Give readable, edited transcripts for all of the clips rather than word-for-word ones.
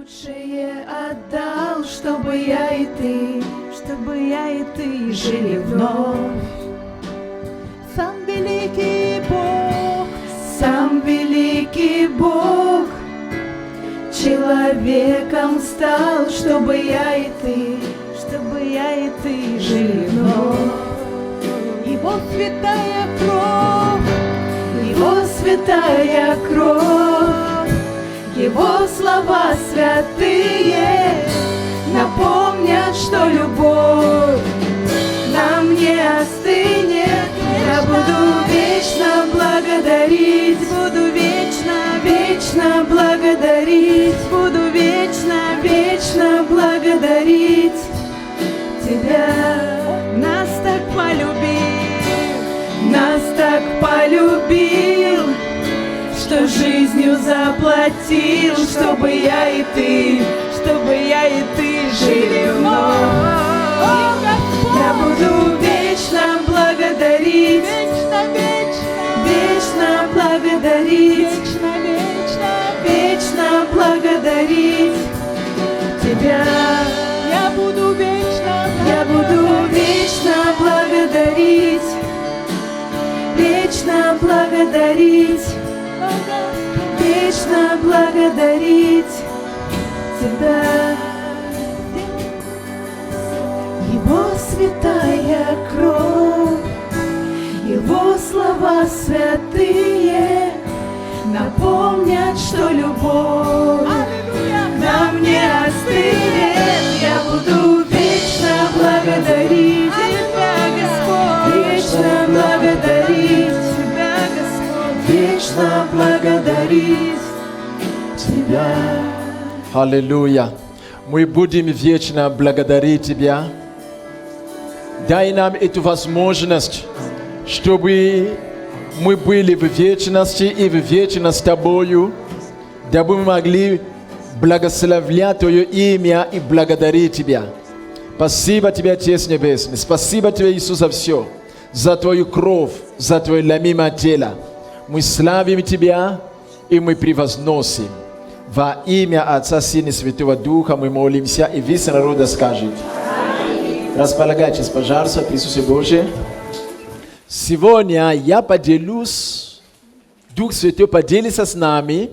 Лучшее отдал, чтобы я и ты жили вновь. Сам великий Бог, Сам великий Бог человеком стал, чтобы я и ты жили вновь. Его святая кровь, Его святая кровь, Его слова святые напомнят, что любовь нам не остынет. Я буду вечно благодарить, вечно благодарить, вечно благодарить Тебя. Нас так полюбил, что жизнью заплатил, чтобы я и ты жили вновь. Я буду вечно благодарить, вечно благодарить, вечно благодарить Тебя. я буду вечно благодарить, вечно благодарить, вечно благодарить Тебя. Его святая кровь, Его слова святые напомнят, что любовь нам не остынет. Я буду вечно благодарить Тебя, вечно благодарить Тебя, вечно благодарить Тебя. Аллилуйя. Мы будем вечно благодарить Тебя. Дай нам эту возможность, чтобы мы были в вечности и в вечность с Тобою, дабы мы могли благословлять Твое имя и благодарить Тебя. Спасибо Тебе, Отец Небесный. Спасибо Тебе, Иисус, за все. За Твою кровь, за Твое ломимое тело. Мы славим Тебя и мы превозносим. Во имя Отца, Сына и Святого Духа мы молимся, и весь народ скажет. Располагайтесь, пожалуйста, в присутствии Божьем. Сегодня я поделюсь, Дух Святой поделится с нами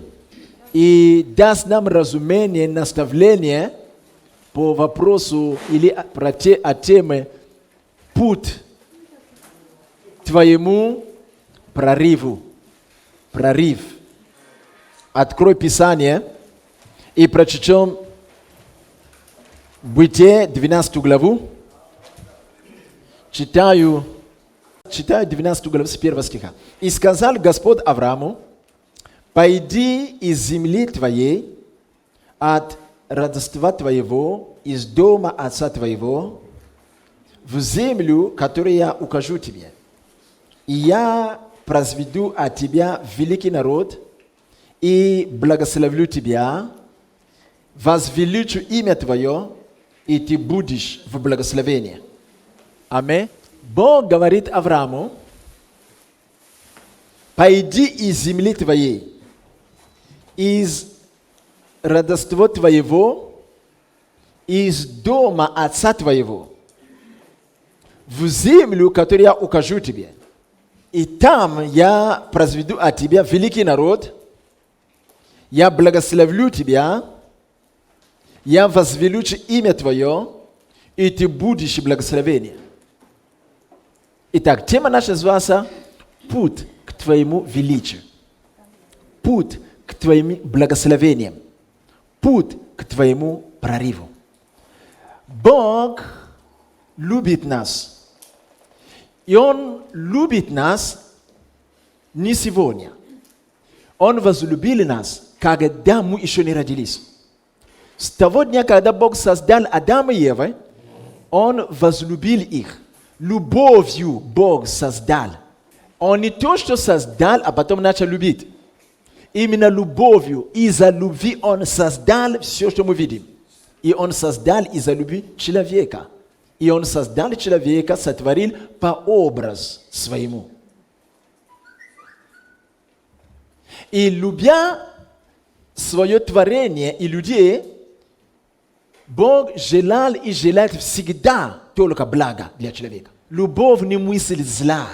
и даст нам разумение, наставление по вопросу или о теме «Путь твоему прорыву». Прорыв. Открой Писание и прочтем Бытие 12 главу. Читаю 12 главу с 1 стиха. «И сказал Господь Аврааму: пойди из земли твоей, от родства твоего, из дома отца твоего, в землю, которую я укажу тебе. И я произведу от тебя великий народ, и благословлю тебя, возвеличу имя твое, и ты будешь в благословении». Аминь. Бог говорит Аврааму: пойди из земли твоей, из родства твоего, из дома отца твоего, в землю, которую я укажу тебе. И там я произведу от тебя великий народ, я благословлю тебя, я возвеличу имя твое, и ты будешь в благословении. Итак, тема наша называется «Путь к твоему величию». Путь к твоим благословениям. Путь к твоему прорыву. Бог любит нас. И Он любит нас не сегодня. Он возлюбил нас, когда мы еще не родились. С того дня, когда Бог создал Адама и Еву, Он возлюбил их. Любовью Бог создал. Он не то, что создал, а потом начал любить. Именно любовью, из-за любви Он создал все, что мы видим. И Он создал из-за любви человека. И Он создал человека, сотворил по образу своему. И любя свое творение и людей, Бог желал и желает всегда только блага для человека. Любовь не мысль зла.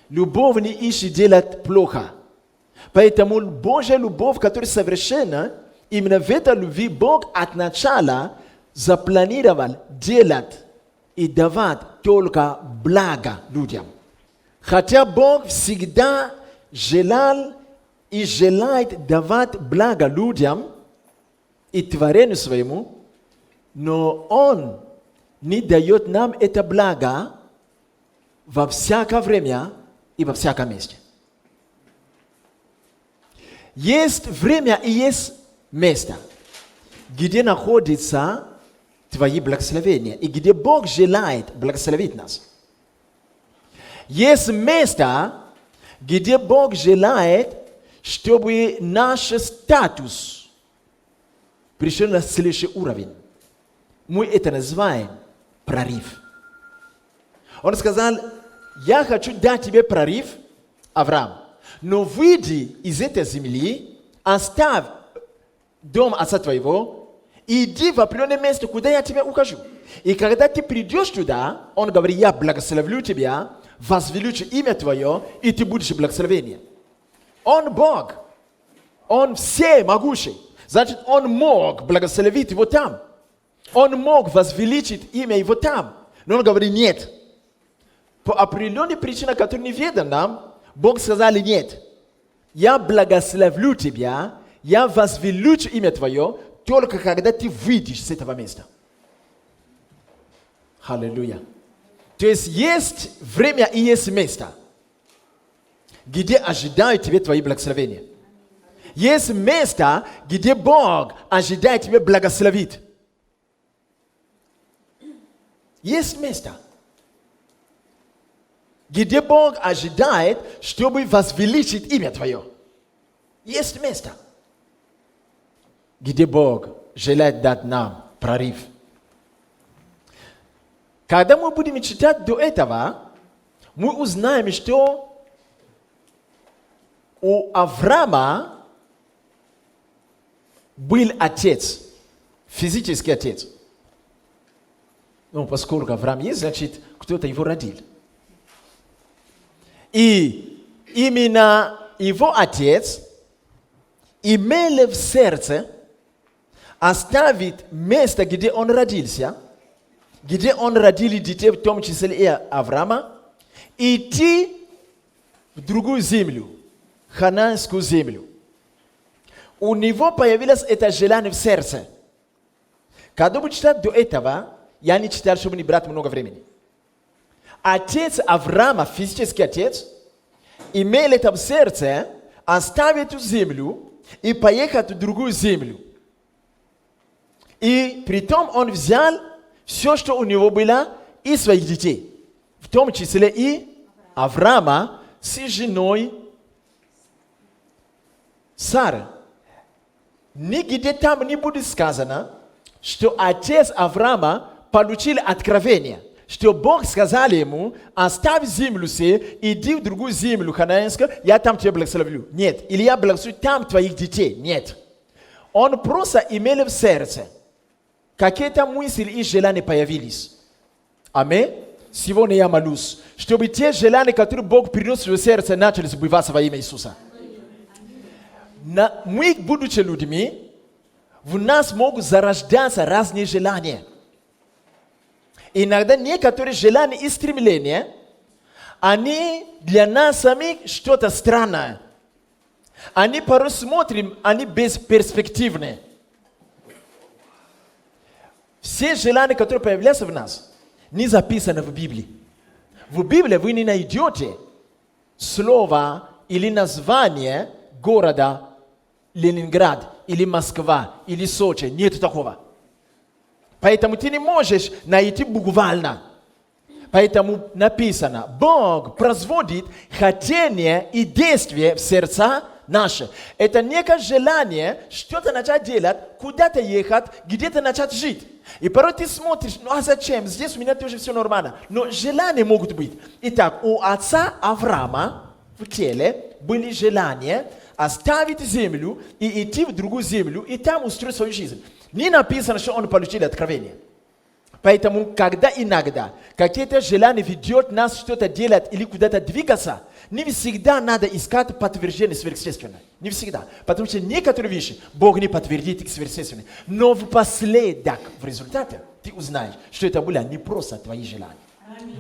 Любовь не ищет делать плохо. Поэтому Божья любовь, которая совершенна, именно в этой любви Бог от начала запланировал делать и давать только благо людям. Хотя Бог всегда желал и желает давать благо людям и творению своему, но Он не дает нам это благо во всякое время и во всяком месте. Есть время и есть место, где находятся твои благословения и где Бог желает благословить нас. Есть место, где Бог желает, чтобы наш статус пришел на следующий уровень. Мы это называем прорыв. Он сказал: я хочу дать тебе прорыв, Авраам, но выйди из этой земли, оставь дом отца твоего, иди в определенное место, куда я тебя укажу. И когда ты придешь туда, он говорит: я благословлю тебя, возвеличу имя твое, и ты будешь благословением. Он Бог, Он всемогущий. Значит, Он мог благословить его там. Он мог возвеличить имя его там. Но он говорит: нет. По определенной причине, которая неведома нам, Бог сказал: нет. Я благословлю тебя, я возвеличу имя твое, только когда ты выйдешь с этого места. Аллилуйя. То есть время и есть место, где ожидают тебе твои благословения. Есть место, где Бог ожидает тебя благословить. Есть место, где Бог ожидает, чтобы возвеличить имя твое. Есть место, где Бог желает дать нам прорыв. Когда мы будем читать до этого, мы узнаем, что у Авраама был отец, физический отец. Ну, поскольку Авраам есть, значит, кто-то его родил. И именно его отец имел в сердце оставить место, где он родился, где он родил детей, в том числе и Авраама, идти в другую землю, хананскую землю. У него появилось это желание в сердце. Когда мы читаем до этого, я не читал, чтобы не брать много времени. Отец Авраама, физический отец, имел это в сердце, оставить эту землю и поехать в другую землю. И притом он взял все, что у него было, и своих детей, в том числе и Авраама с женой Сарой. Нигде там не будет сказано, что отец Авраама получил откровение, что Бог сказал ему: оставь землю сию, иди в другую землю ханаанскую, я там тебя благословлю. Нет. Или я благословлю там твоих детей. Нет. Он просто имел в сердце. Какие-то мысли и желания появились. Аминь. Сегодня я молюсь, чтобы те желания, которые Бог принес в свое сердце, начали сбываться во имя Иисуса. Мы, будучи людьми, в нас могут зарождаться разные желания. Иногда некоторые желания и стремления, они для нас самих что-то странное. Они порой смотрим, они бесперспективные. Все желания, которые появляются в нас, не записаны в Библии. В Библии вы не найдете слово или название города Ленинград, или Москва, или Сочи. Нет такого. Поэтому ты не можешь найти буквально. Поэтому написано: Бог производит хотение и действие в сердца наши. Это некое желание что-то начать делать, куда-то ехать, где-то начать жить. И порой ты смотришь: ну а зачем? Здесь у меня тоже все нормально. Но желания могут быть. Итак, у отца Авраама в теле были желания оставить землю и идти в другую землю, и там устроить свою жизнь. Не написано, что он получил откровение. Поэтому, когда иногда какие-то желания ведет нас что-то делать или куда-то двигаться, не всегда надо искать подтверждение сверхъестественное. Не всегда. Потому что некоторые вещи Бог не подтвердит их сверхъестественное. Но впоследок, в результате, ты узнаешь, что это было не просто твои желания.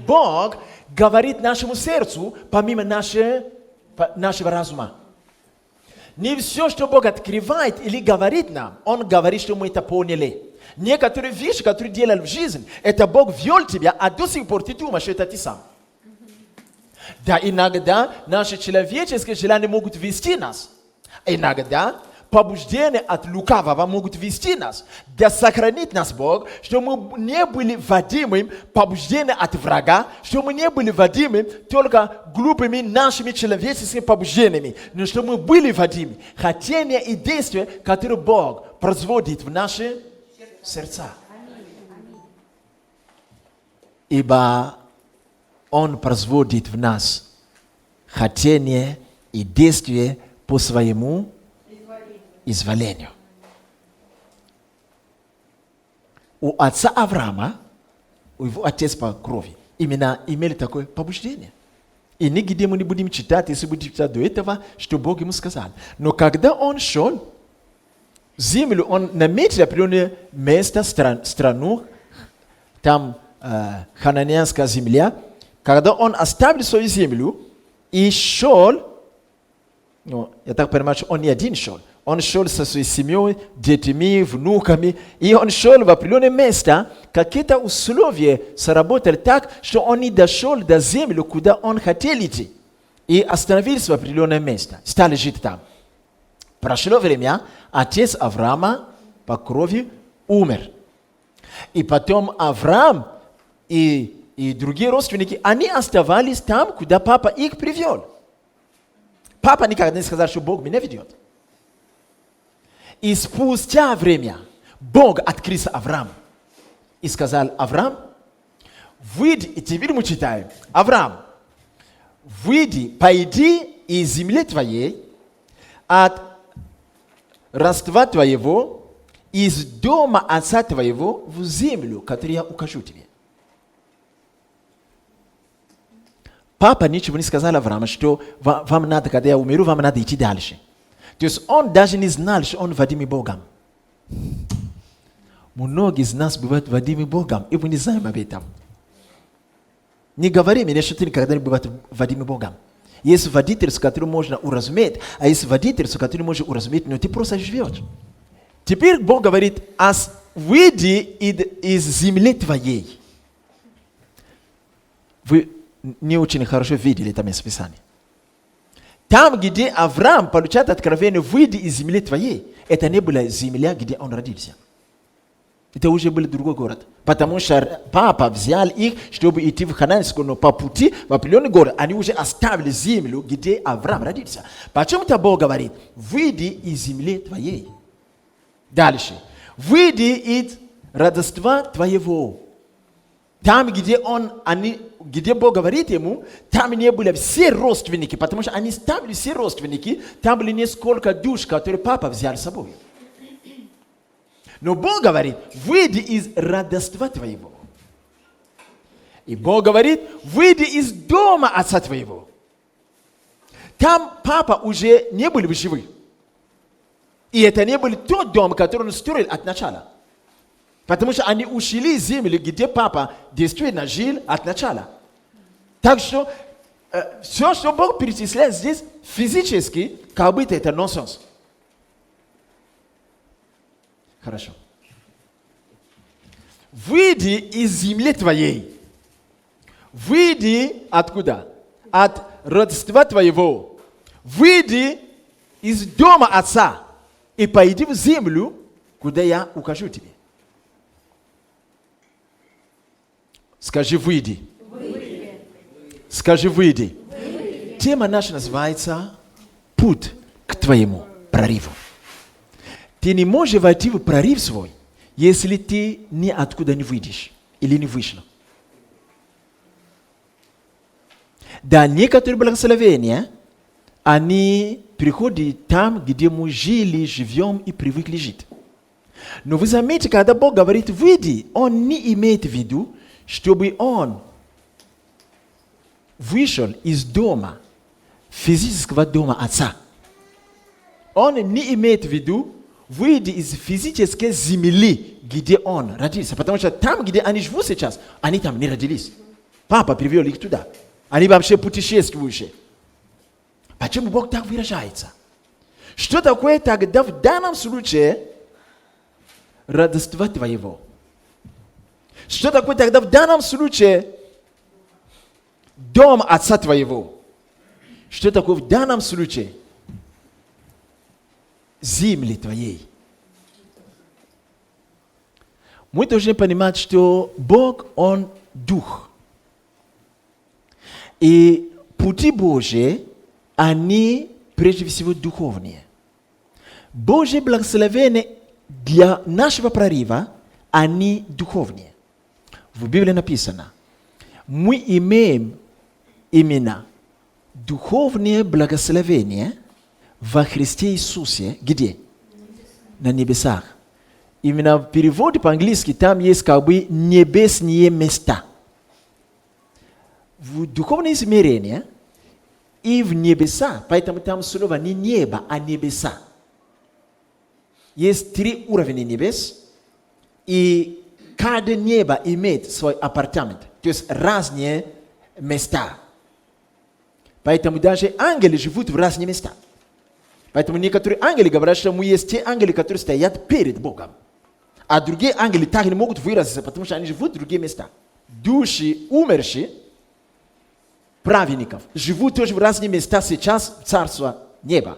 Бог говорит нашему сердцу, помимо нашего разума. Не все, что Бог открывает или говорит нам, Он говорит, что мы это поняли. Некоторые вещи, которые делали в жизни, это Бог ввел тебя, а до сих пор ты думаешь, что это ты сам. Да, иногда наши человеческие желания могут вести нас. Иногда побуждения от лукавого могут вести нас. Да сохранит нас Бог, что мы не были водимы побуждением от врага, что мы не были водимы только глупыми нашими человеческими побуждениями, но что мы были водимы хотения и действия, которые Бог производит в наши сердца. Ибо Он производит в нас хотение и действие по своему изволению. У отца Авраама, у его отец по крови, именно имели такое побуждение. И нигде мы не будем читать, если будем читать до этого, что Бог ему сказал. Но когда он шел в землю, он наметил определенное место, страну, там хананеянская земля. Когда он оставил свою землю и шел, ну, я так понимаю, что он не один шел, он шел со своей семьей, детьми, внуками, и он шел в определенное место, какие-то условия сработали так, что он не дошел до земли, куда он хотел идти, и остановился в определенное место, стали жить там. Прошло время, отец Авраама по крови умер. И потом Авраам и другие родственники, они оставались там, куда папа их привел. Папа никогда не сказал, что Бог меня ведет. И спустя время Бог открылся Аврааму и сказал: Авраам, выйди, и теперь мы читаем. Авраам, выйди, пойди из земли твоей, от родства твоего, из дома отца твоего в землю, которую я укажу тебе. Папа ничего не сказал Аврааму, что вам надо, когда я умру, вам надо идти дальше. То есть он даже не знал, что он водимый Богом. Многие из нас бывают водимы Богом, и мы не знаем об этом. Не говори мне, что ты никогда не бывает водимый Богом. Есть водитель, с которым можно уразуметь, а есть водитель, с которым можно уразуметь, но ты просто живешь. Теперь Бог говорит: выйди из земли твоей. Вы не очень хорошо видели это место Писания. Там, где Авраам получает откровение: выйди из земли твоей, это не была земля, где он родился. Это уже был другой город. Потому что папа взял их, чтобы идти в Хананскую, но по пути в определенный город они уже оставили землю, где Авраам родился. Почему-то Бог говорит: выйди из земли твоей. Дальше. Выйди из родства твоего. Там, где Бог говорит ему, там не были все родственники, потому что они ставили все родственники, там были несколько душ, которые папа взял с собой. Но Бог говорит: выйди из родства твоего. И Бог говорит: выйди из дома отца твоего. Там папа уже не был в живых. И это не был тот дом, который он строил от начала. Потому что они ушли из земли, где папа действительно жил от начала. Так что все, что Бог перечисляет здесь, физически, как будто это нонсенс. Хорошо. Выйди из земли твоей. Выйди откуда? От родства твоего. Выйди из дома отца и пойди в землю, куда я укажу тебе. Скажи: выйди. Выйди. Скажи: выйди. Выйди. Тема наша называется «Путь к твоему прорыву». Ты не можешь войти в прорыв свой, если ты ниоткуда не выйдешь или не вышел. Да, некоторые благословения, они приходят там, где мы жили, живем и привыкли жить. Но вы заметите, когда Бог говорит «выйди», Он не имеет в виду, чтобы Он вышел из дома, физического дома Отца. Он не имеет в виду выйти из физической земли, где Он родился. Потому что там, где они живут сейчас, они там не родились. Папа привел их туда. Они вообще путешествующие. Почему Бог так выражается? Что такое тогда в данном случае родство твоего? Что такое тогда в данном случае дом отца твоего? Что такое в данном случае земли твоей? Мы должны понимать, что Бог, Он Дух. И пути Божьи, они прежде всего духовные. Божье благословение для нашего прорыва, они духовные. В Библии написано, мы имеем именно духовное благословение во Христе Иисусе. Где? На небесах. Именно в переводе по-английски там есть как бы небесные места. В духовное измерение и в небеса, поэтому там слово не небо, а небеса. Есть 3 уровня небес, и каждое небо имеет свой апартамент, то есть разные места. Поэтому даже ангелы живут в разные места. Поэтому некоторые ангелы говорят, что мы есть те ангелы, которые стоят перед Богом. А другие ангелы так не могут выразиться, потому что они живут в другие места. Души умершие, праведников, живут тоже в разные места сейчас в Царство Неба.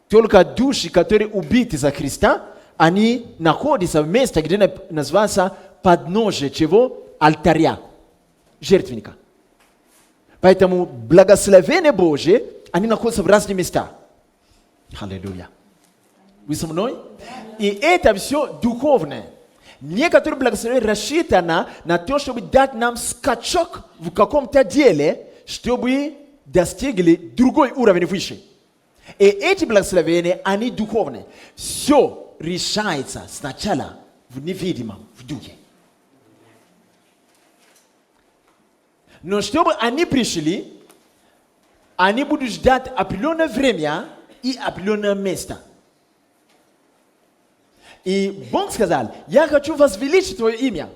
Только души, которые убиты за Христа, они находятся в месте, где называется подножие чего? Алтаря, жертвенника. Поэтому благословение Божие, они находятся в разных местах. Аллилуйя. Вы со мной? И это все духовное. Некоторые благословения рассчитаны на то, чтобы дать нам скачок в каком-то деле, чтобы достигли другой уровень выше. И эти благословения, они духовные. Все решается сначала в невидимом, в духе. Но чтобы они пришли, они будут ждать определенное время и определенное место. И Бог сказал, я хочу возвеличить твое имя,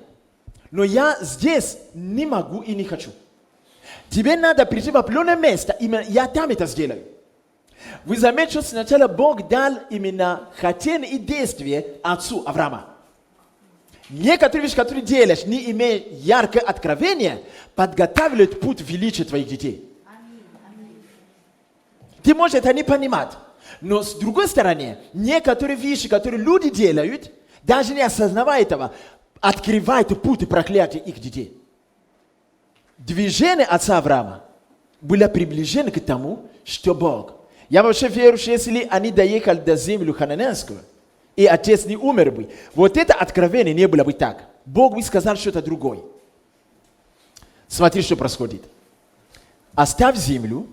но я здесь не могу и не хочу. Тебе надо прийти в определенное место, именно я там это сделаю. Вы заметите, что сначала Бог дал именно хотение и действие отцу Авраама. Некоторые вещи, которые делаешь, не имея яркое откровение, подготавливают путь величия твоих детей. Ты можешь это не понимать. Но с другой стороны, некоторые вещи, которые люди делают, даже не осознавая этого, открывают путь проклятия их детей. Движение отца Авраама было приближено к тому, что Бог. Я вообще верю, что если они доехали до земли хананейскую, и отец не умер бы, вот это откровение не было бы так. Бог бы сказал что-то другое. Смотри, что происходит. Оставь землю,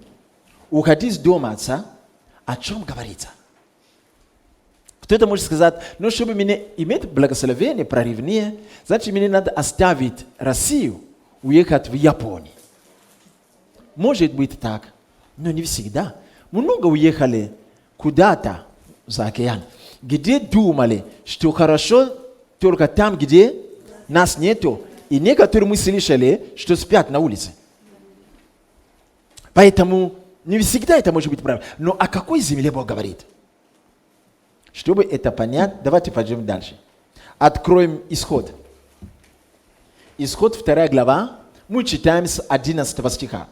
уходи с дома отца. О чем говорится? Кто-то может сказать, ну, чтобы мне иметь благословение прорывнее, значит, мне надо оставить Россию, уехать в Японию. Может быть так, но не всегда. Много уехали куда-то за океан, где думали, что хорошо только там, где нас нету. И некоторые мы слышали, что спят на улице. Поэтому не всегда это может быть правильно. Но о какой земле Бог говорит? Чтобы это понять, давайте пойдем дальше. Откроем Исход. Исход 2 глава. Мы читаем с 11 стиха.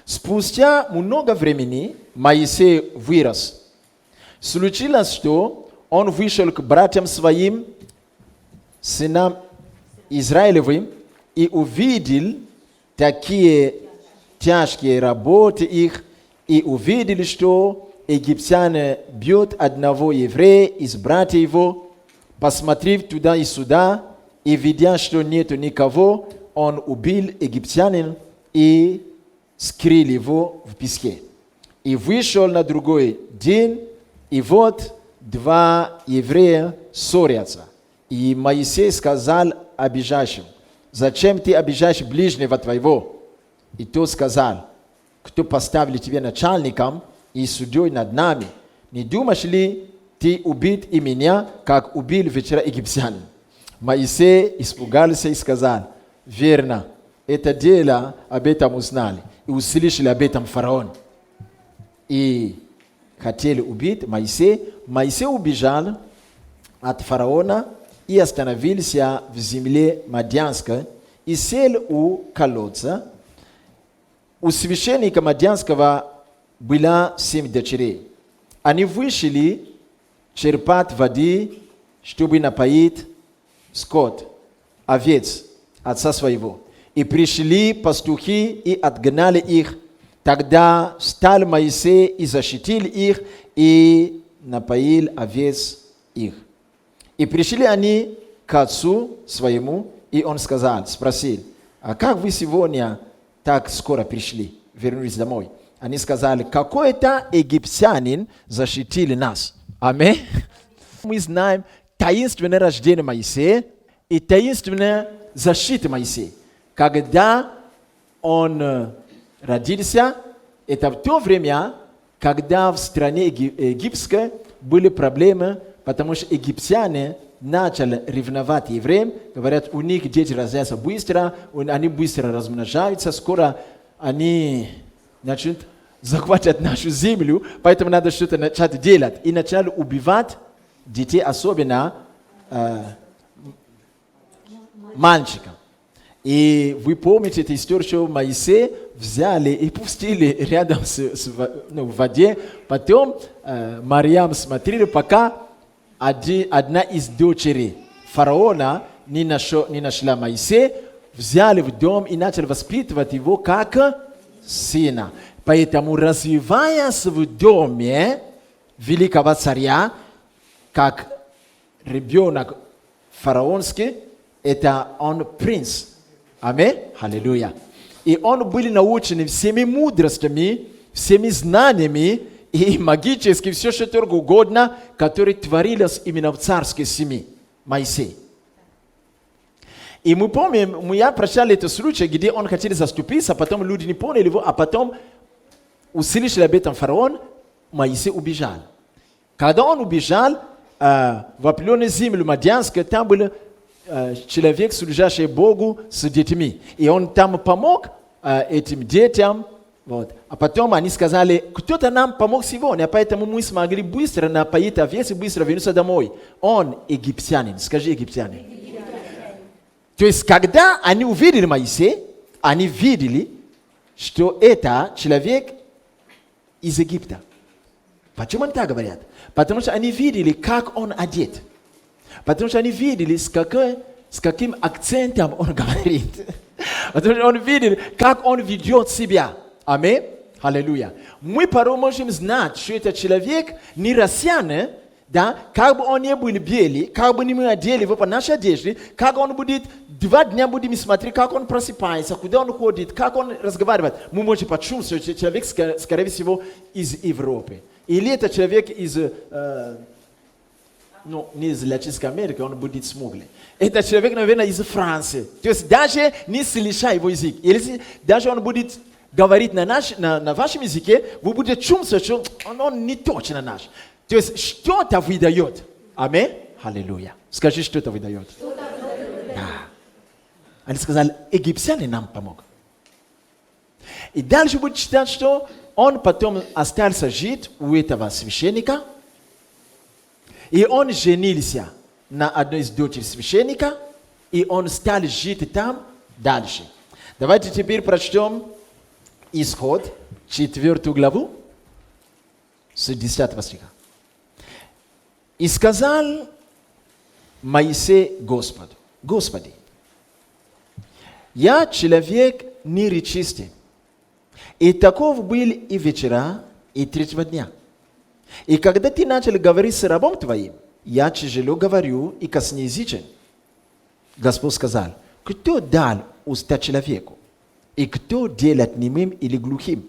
Спустя много времени Моисей вырос. Случилось, что он вышел к братьям своим, сынам Израилевым, и увидел такие тяжкие работы их, и увидели, что египтяне бьют одного еврея из братьев его. Посмотрев туда и сюда, и видя, что нету никого, он убил египтянин и скрыли его в песке. И вышел на другой день, и вот 2 еврея ссорятся. И Моисей сказал обижающим: «Зачем ты обижаешь ближнего твоего?» И тот сказал: «Кто поставил тебя начальником и судьей над нами? Не думаешь ли ты убить и меня, как убил вчера египтянин?» Моисей испугался и сказал: «Верно, это дело об этом узнали, и услышали об этом фараон». И хотели убить Моисея. Моисей убежал от фараона и остановился в земле Мадьянской и сел у колодца. У священника Мадьянского было 7 дочерей. Они вышли черпать воды, чтобы напоить скот, овец отца своего. И пришли пастухи и отгнали их. Тогда встал Моисей и защитил их, и напоил овец их. И пришли они к отцу своему, и он спросил: «А как вы сегодня так скоро пришли, вернулись домой?» Они сказали: «Какой-то египтянин защитил нас». Аминь. Мы знаем таинственное рождение Моисея и таинственная защита Моисея. Когда он родился, это в то время, когда в стране египетской были проблемы, потому что египтяне начали ревновать евреям, говорят, у них дети рождаются быстро, они быстро размножаются, скоро они начнут захватывать нашу землю, поэтому надо что-то начать делать. И начали убивать детей, особенно мальчиков. И вы помните эту историю, что Моисея взяли и пустили рядом в воде. Потом Марьям смотрели, пока одна из дочерей фараона не нашла Моисея, взяли в дом и начали воспитывать его как сына. Поэтому, развиваясь в доме великого царя, как ребенок фараонский, это он принц. Аминь. Аллилуйя. И он был научен всеми мудростями, всеми знаниями и магически все, что только угодно, которое творилось именно в царской семье. Моисей. И мы помним, я прочитал этот случай, где он хотел заступиться, потом люди не поняли его, а потом услышали об этом фараон, Моисей убежал. Когда он убежал в определенную землю Мадьянскую, там был человек, служащий Богу с детьми. И он там помог этим детям. Вот. А потом они сказали: кто-то нам помог сегодня, поэтому мы смогли быстро напоить овец и быстро вернуться домой. Он египтянин. Скажи, египтянин. То есть, когда они увидели Моисея, они видели, что это человек из Египта. Почему они так говорят? Потому что они видели, как он одет. Потому что они видели, с каким акцентом он говорит. Потому что они видели, как он ведет себя. Аминь. Аллилуйя. Мы порой можем знать, что этот человек не россиянин, да, как бы он не был белый, как бы не мы одели его по нашей одежде, как он будет 2 дня будем смотреть, как он просыпается, куда он ходит, как он разговаривает. Мы можем почувствовать, что человек, скорее всего, из Европы. Или это человек из, не из Латинской Америки, он будет смуглый. Это человек, наверное, из Франции. То есть даже не слыша его язык. Или даже он будет говорить на вашем языке, вы будете чувствовать, что он не точно наш. То есть что-то выдает. Аминь. Аллилуйя. Скажи, что это выдает. Да. Они сказали, египтянин нам помог. И дальше будет читать, что он потом остался жить у этого священника. И он женился на одной из дочерей священника. И он стал жить там дальше. Давайте теперь прочтем Исход, 4 главу, с 10 стиха. «И сказал Моисей Господу: Господи, я человек неречистый, и таков был и вечера, и 3 дня. И когда ты начал говорить с рабом твоим, я тяжело говорю и косноязычен. Господь сказал: кто дал уста человеку? и кто делает немым или глухим,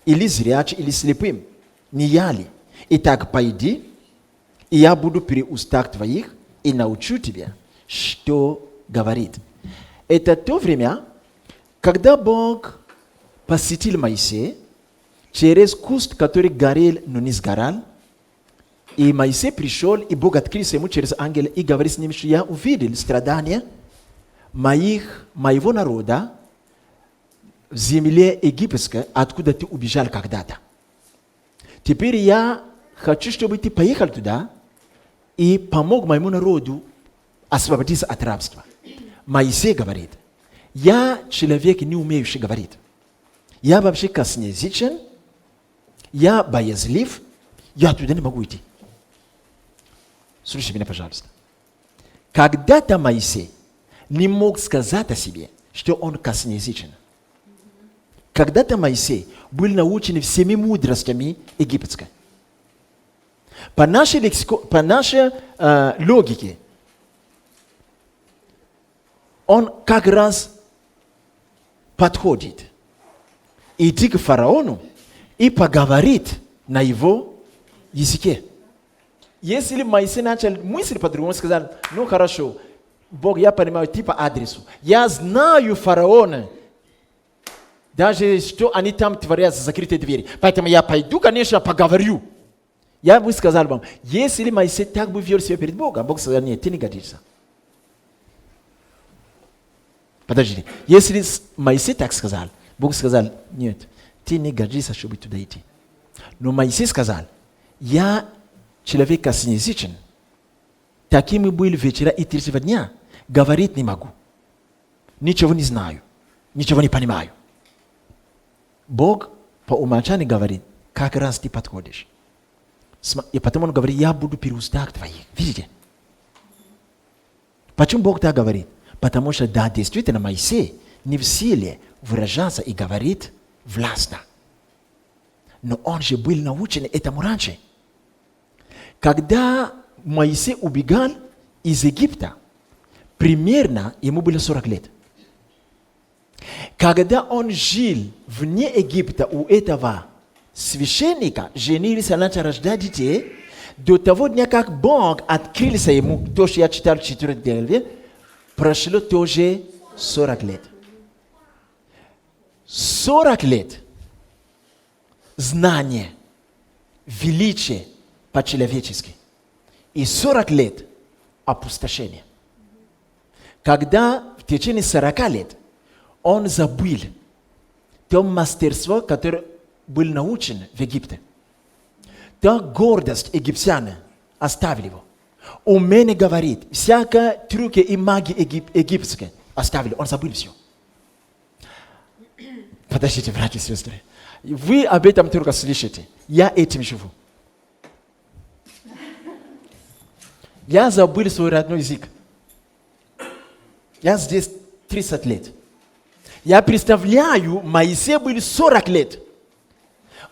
или зрячим, или слепым, не я ли? Итак, пойди, и я буду при устах твоих и научу тебя, что говорит. Это то время, когда Бог посетил Моисея через куст, который горел, но не сгорал. И Моисей пришел, и Бог открылся ему через ангела и говорит с ним, что я увидел страдания моего народа в земле египетской, откуда ты убежал когда-то. Теперь я хочу, чтобы ты поехал туда и помог моему народу освободиться от рабства. Моисей говорит, я человек, не умеющий говорить. Я вообще косноязычен, я боязлив, я туда не могу идти. Слушайте меня, пожалуйста. Когда-то Моисей не мог сказать о себе, что он косноязычен. Когда-то Моисей был научен всеми мудростями египетской. По нашей логике, он как раз подходит идти к фараону и поговорит на его языке. Если Моисей начал мыслить по-другому, сказал, ну хорошо, Бог, я понимаю, ты по адресу. Я знаю фараона, даже что они там творят за закрытые двери. Поэтому я пойду, конечно, поговорю. Я бы сказал вам, если Моисей так бы вел себя перед Богом, Бог сказал, нет, ты не годишься. Подожди, если Моисей так сказал, Бог сказал, нет, ты не годишься, чтобы туда идти. Но Моисей сказал, я человек косноязычен, таким и был вечера и третьего дня, говорить не могу, ничего не знаю, ничего не понимаю. Бог по умолчанию говорит, как раз ты подходишь. И потом он говорит, я буду при устах твоих. Видите? Почему Бог так говорит? Потому что, да, действительно, Моисей не в силе выражаться и говорит властно. Но он же был научен этому раньше. Когда Моисей убегал из Египта, примерно ему было 40 лет. Когда он жил вне Египта у этого священника, женился, начал рождать детей, до того дня, как Бог открылся ему, то, что я читал в 4 главе, прошло тоже 40 лет. 40 лет знания, величия по-человечески. И 40 лет опустошения. Когда в течение 40 лет он забыл то мастерство, которое был научен в Египте. Та гордость египтян оставил его. Умение говорит, всякие трюки и магии египетской оставили. Он забыл все. Подождите, братья и сестры. Вы об этом только слышите. Я этим живу. Я забыл свой родной язык. Я здесь 30 лет. Я представляю, Моисей был 40 лет.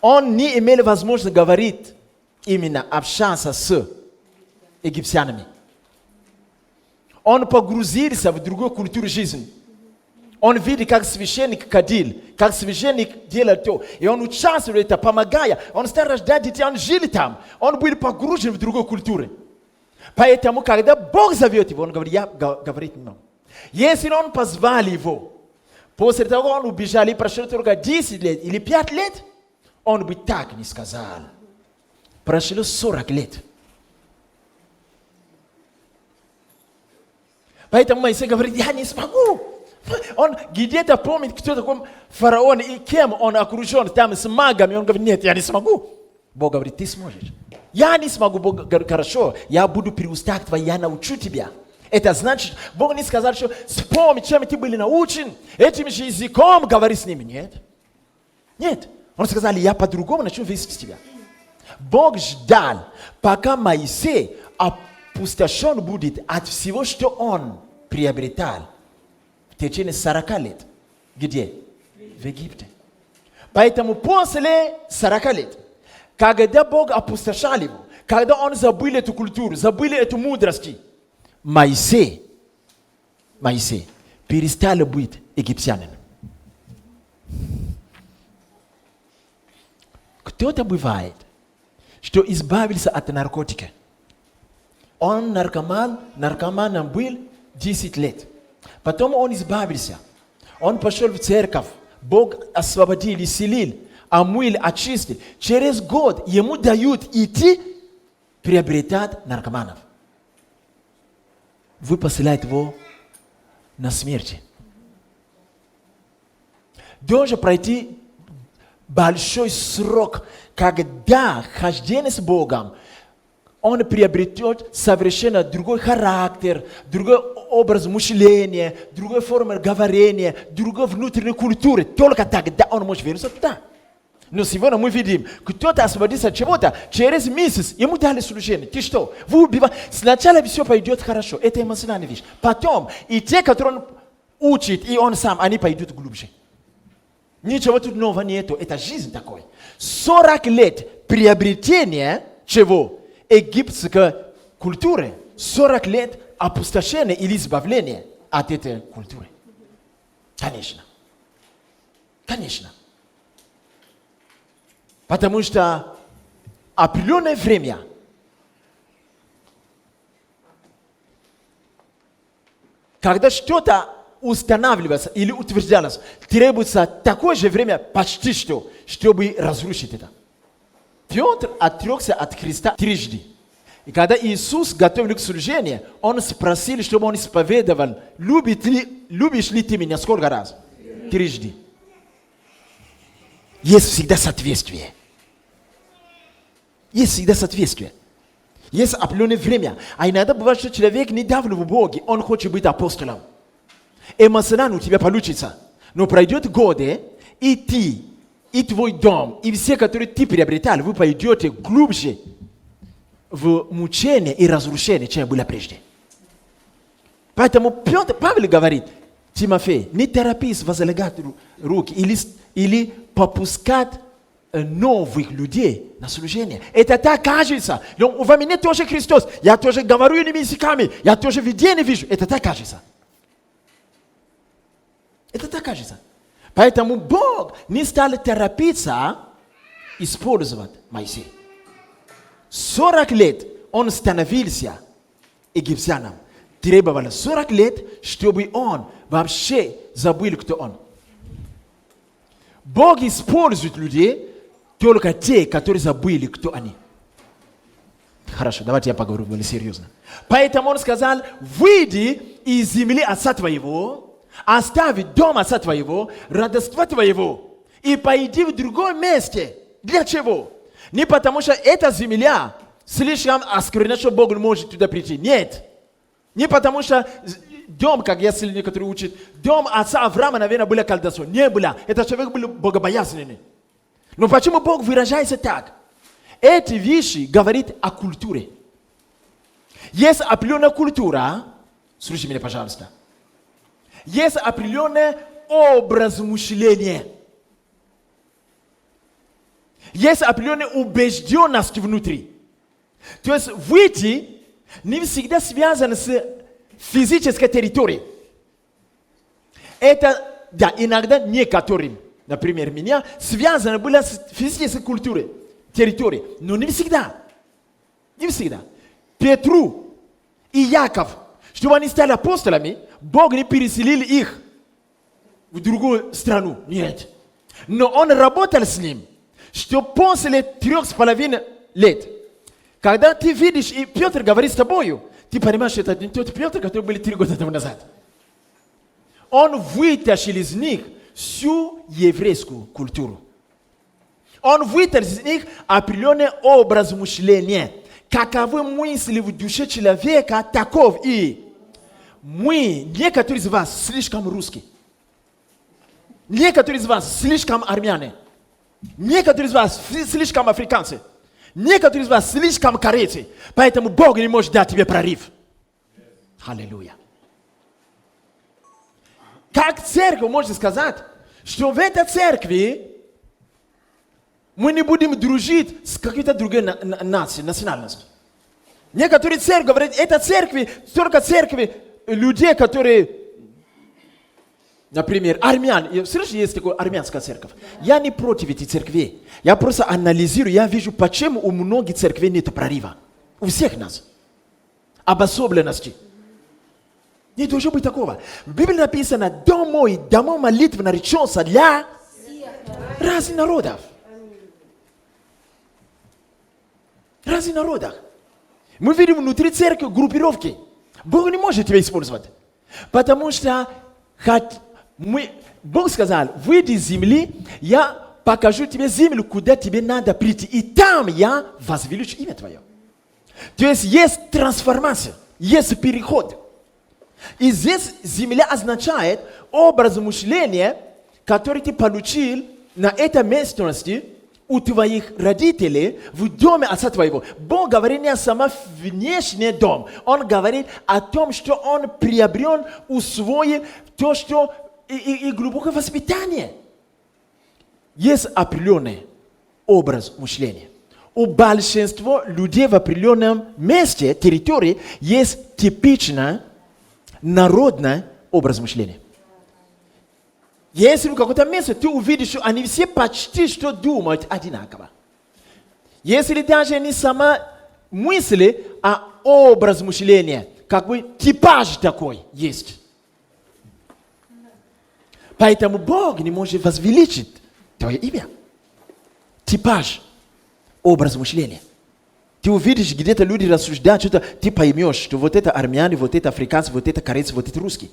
Он не имел возможности говорить, именно общаться с египтянами. Он погрузился в другую культуру жизни. Он видит, как священник кадил, как священник делал то. И он участвовал в этом, помогая. Он стал рождать детей, он жил там. Он был погружен в другую культуру. Поэтому, когда Бог зовет его, он говорит, я говорить не могу. Если он позвал его, после того, он убежал и прошло только 10 лет или 5 лет, он бы так не сказал. Прошло 40 лет. Поэтому Моисей говорит, я не смогу. Он где-то помнит, кто такой фараон и кем он окружен, там с магами. Он говорит, нет, я не смогу. Бог говорит, ты сможешь. Я не смогу. Бог говорит, хорошо, я буду при устах твоих, я научу тебя. Это значит, Бог не сказал, что вспомни, чем ты были научен, этим же языком говори с ними. Нет. Нет. Он сказал, я по-другому начну вести тебя. Бог ждал, пока Моисей опустошен будет от всего, что он приобретал в течение 40 лет. Где? В Египте. Поэтому после 40 лет, когда Бог опустошал его, когда он забыл эту культуру, забыл эту мудрость, Моисей перестал быть египтянином. Кто-то бывает, что избавился от наркотика. Он наркоманом был 10 лет. Потом он избавился. Он пошел в церковь. Бог освободил, исцелил, омыл, очистил. Через год ему дают идти приобретать наркоманов. Вы посылаете его на смерть. Должен пройти большой срок, когда хождение с Богом, он приобретет совершенно другой характер, другой образ мышления, другой форму говорения, другой внутренней культуры. Только тогда он может вернуться туда. Но сегодня мы видим, кто-то освободится от чего-то, через месяц ему дали служение. Ты что? Вы убиваете. Сначала все пойдет хорошо. Это эмоциональная вещь. Потом и те, которые он учит, и он сам, они пойдут глубже. Ничего тут нового нету. Это жизнь такой. 40 лет приобретения чего? Египетской культуры. 40 лет опустошения или избавления от этой культуры. Конечно. Конечно. Потому что определенное время когда что-то устанавливается или утверждалось, требуется такое же время почти что, чтобы разрушить это. Петр отрекся от Христа трижды. И когда Иисус готовил к служению, он спросил, чтобы он исповедовал, любишь ли ты меня сколько раз? Трижды. Есть всегда соответствие. Есть всегда соответствие. Есть определенное время. А иногда бывает, что человек недавно в Боге, он хочет быть апостолом. Эмоционально у тебя получится. Но пройдет годы, и ты, и твой дом, и все, которые ты приобретал, вы пойдете глубже в мучение и разрушение, чем было прежде. Поэтому Павел говорит, Тимофей, не торопись возлагать руки или попускать новых людей на служение. Это так кажется. Но во мне тоже Христос. Я тоже говорю иными языками. Я тоже видение вижу. Это так кажется. Это так кажется. Поэтому Бог не стал торопиться использовать Моисея. 40 лет он становился египтянином. Требовалось 40 лет, чтобы он вообще забыл, кто он. Бог использует людей, только те, которые забыли, кто они. Хорошо, давайте я поговорю более серьезно. Поэтому он сказал, выйди из земли отца твоего, оставь дом отца твоего, родства твоего, и пойди в другое месте. Для чего? Не потому что эта земля слишком осквернена, что Бог не может туда прийти. Нет. Не потому что дом, как если некоторые учат, дом отца Авраама, наверное, был колдовством. Не было. Этот человек был богобоязненный. Но почему Бог выражается так? Эти вещи говорят о культуре. Есть определенная культура, слушайте меня, пожалуйста. Есть определенный образ мышления. Есть определенная убежденность внутри. То есть выйти не всегда связано с физической территорией. Это, да, иногда некоторым, например, меня, связано было с физической культурой, территорией. Но не всегда. Не всегда. Петру и Яков, чтобы они стали апостолами, Бог не переселил их в другую страну. Нет. Но он работал с ним, что после 3,5 лет, когда ты видишь, и Петр говорит с тобою, ты понимаешь, что это не тот Петр, который был 3 года тому назад. Он вытащил из них всю еврейскую культуру. Он вытащил из них определенный образ мышления. Каковы мысли в душе человека, таков и мы, некоторые из вас слишком русские. Некоторые из вас слишком армяне. Некоторые из вас слишком африканцы. Некоторые из вас слишком корейцы. Поэтому Бог не может дать тебе прорыв. Аллилуйя. Как церковь может сказать, что в этой церкви мы не будем дружить с какой-то другой нацией, национальностью. Некоторые церкви говорят, это церкви, только церкви людей, которые Например, армян. Слышишь, есть такая армянская церковь. Я не против этих церквей. Я просто анализирую, я вижу, почему у многих церквей нет прорыва. У всех нас. Обособленности. Не должно быть такого. В Библии написано, дом мой, домом молитвы наречется для разных народов. Разных народов. Мы видим внутри церкви группировки. Бог не может тебя использовать. Потому что Бог сказал, выйди из земли, я покажу тебе землю, куда тебе надо прийти. И там я возвеличу имя твое. То есть трансформация, есть переход. И здесь земля означает образ мышления, который ты получил на этой местности у твоих родителей в доме отца твоего. Бог говорит не о самом внешнем доме. Он говорит о том, что он приобрел, усвоил то, что и глубокое воспитание. Есть определенный образ мышления. У большинства людей в определенном месте, территории, есть типичный народный образ мышления. Если в каком-то месте ты увидишь, что они все почти что думают одинаково. Если даже не сама мысль, а образ мышления, как бы типаж такой есть. Поэтому Бог не может возвеличить твое имя. Типаж, образ мышления. Ты увидишь, где-то люди рассуждают, что-то, ты поймешь, что вот это армяне, вот это африканцы, вот это корейцы, вот это русские.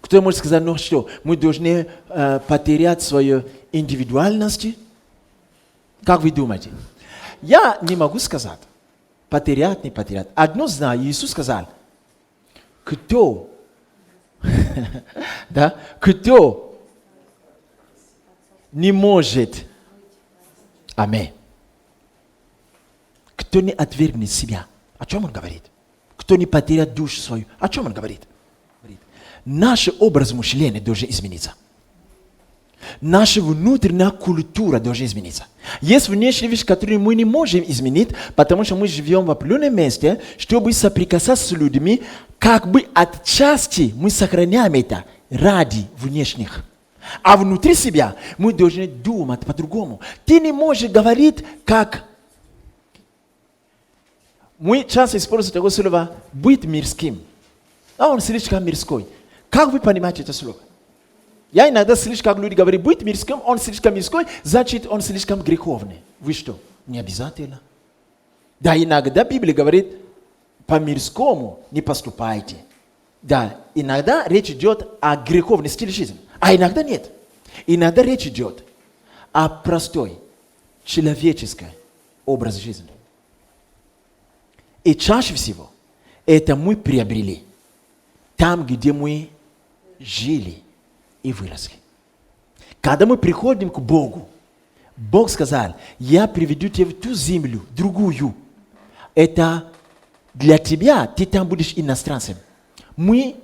Кто может сказать, ну что, мы должны потерять свою индивидуальность? Как вы думаете? Я не могу сказать, потерять, не потерять. Одно знаю, Иисус сказал, кто не может, аминь, кто не отвергнет себя, о чем он говорит? Кто не потеряет душу свою, о чем он говорит? Наш образ мышления должен измениться. Наша внутренняя культура должна измениться. Есть внешние вещи, которые мы не можем изменить, потому что мы живем в определенном месте, чтобы соприкасаться с людьми, как бы отчасти мы сохраняем это ради внешних. А внутри себя мы должны думать по-другому. Ты не можешь говорить, как... Мы часто используем такое слово «быть мирским». А он слишком мирской. Как вы понимаете это слово? Я иногда слышу, как люди говорят, быть мирским, он слишком мирской, значит, он слишком греховный. Вы что? Не обязательно. Да, иногда Библия говорит, по-мирскому не поступайте. Да, иногда речь идет о греховной стиле жизни, а иногда нет. Иногда речь идет о простой, человеческой образе жизни. И чаще всего это мы приобрели там, где мы жили и выросли. Когда мы приходим к Богу, Бог сказал, я приведу тебя в ту землю, другую. Это для тебя, ты там будешь иностранцем. Мы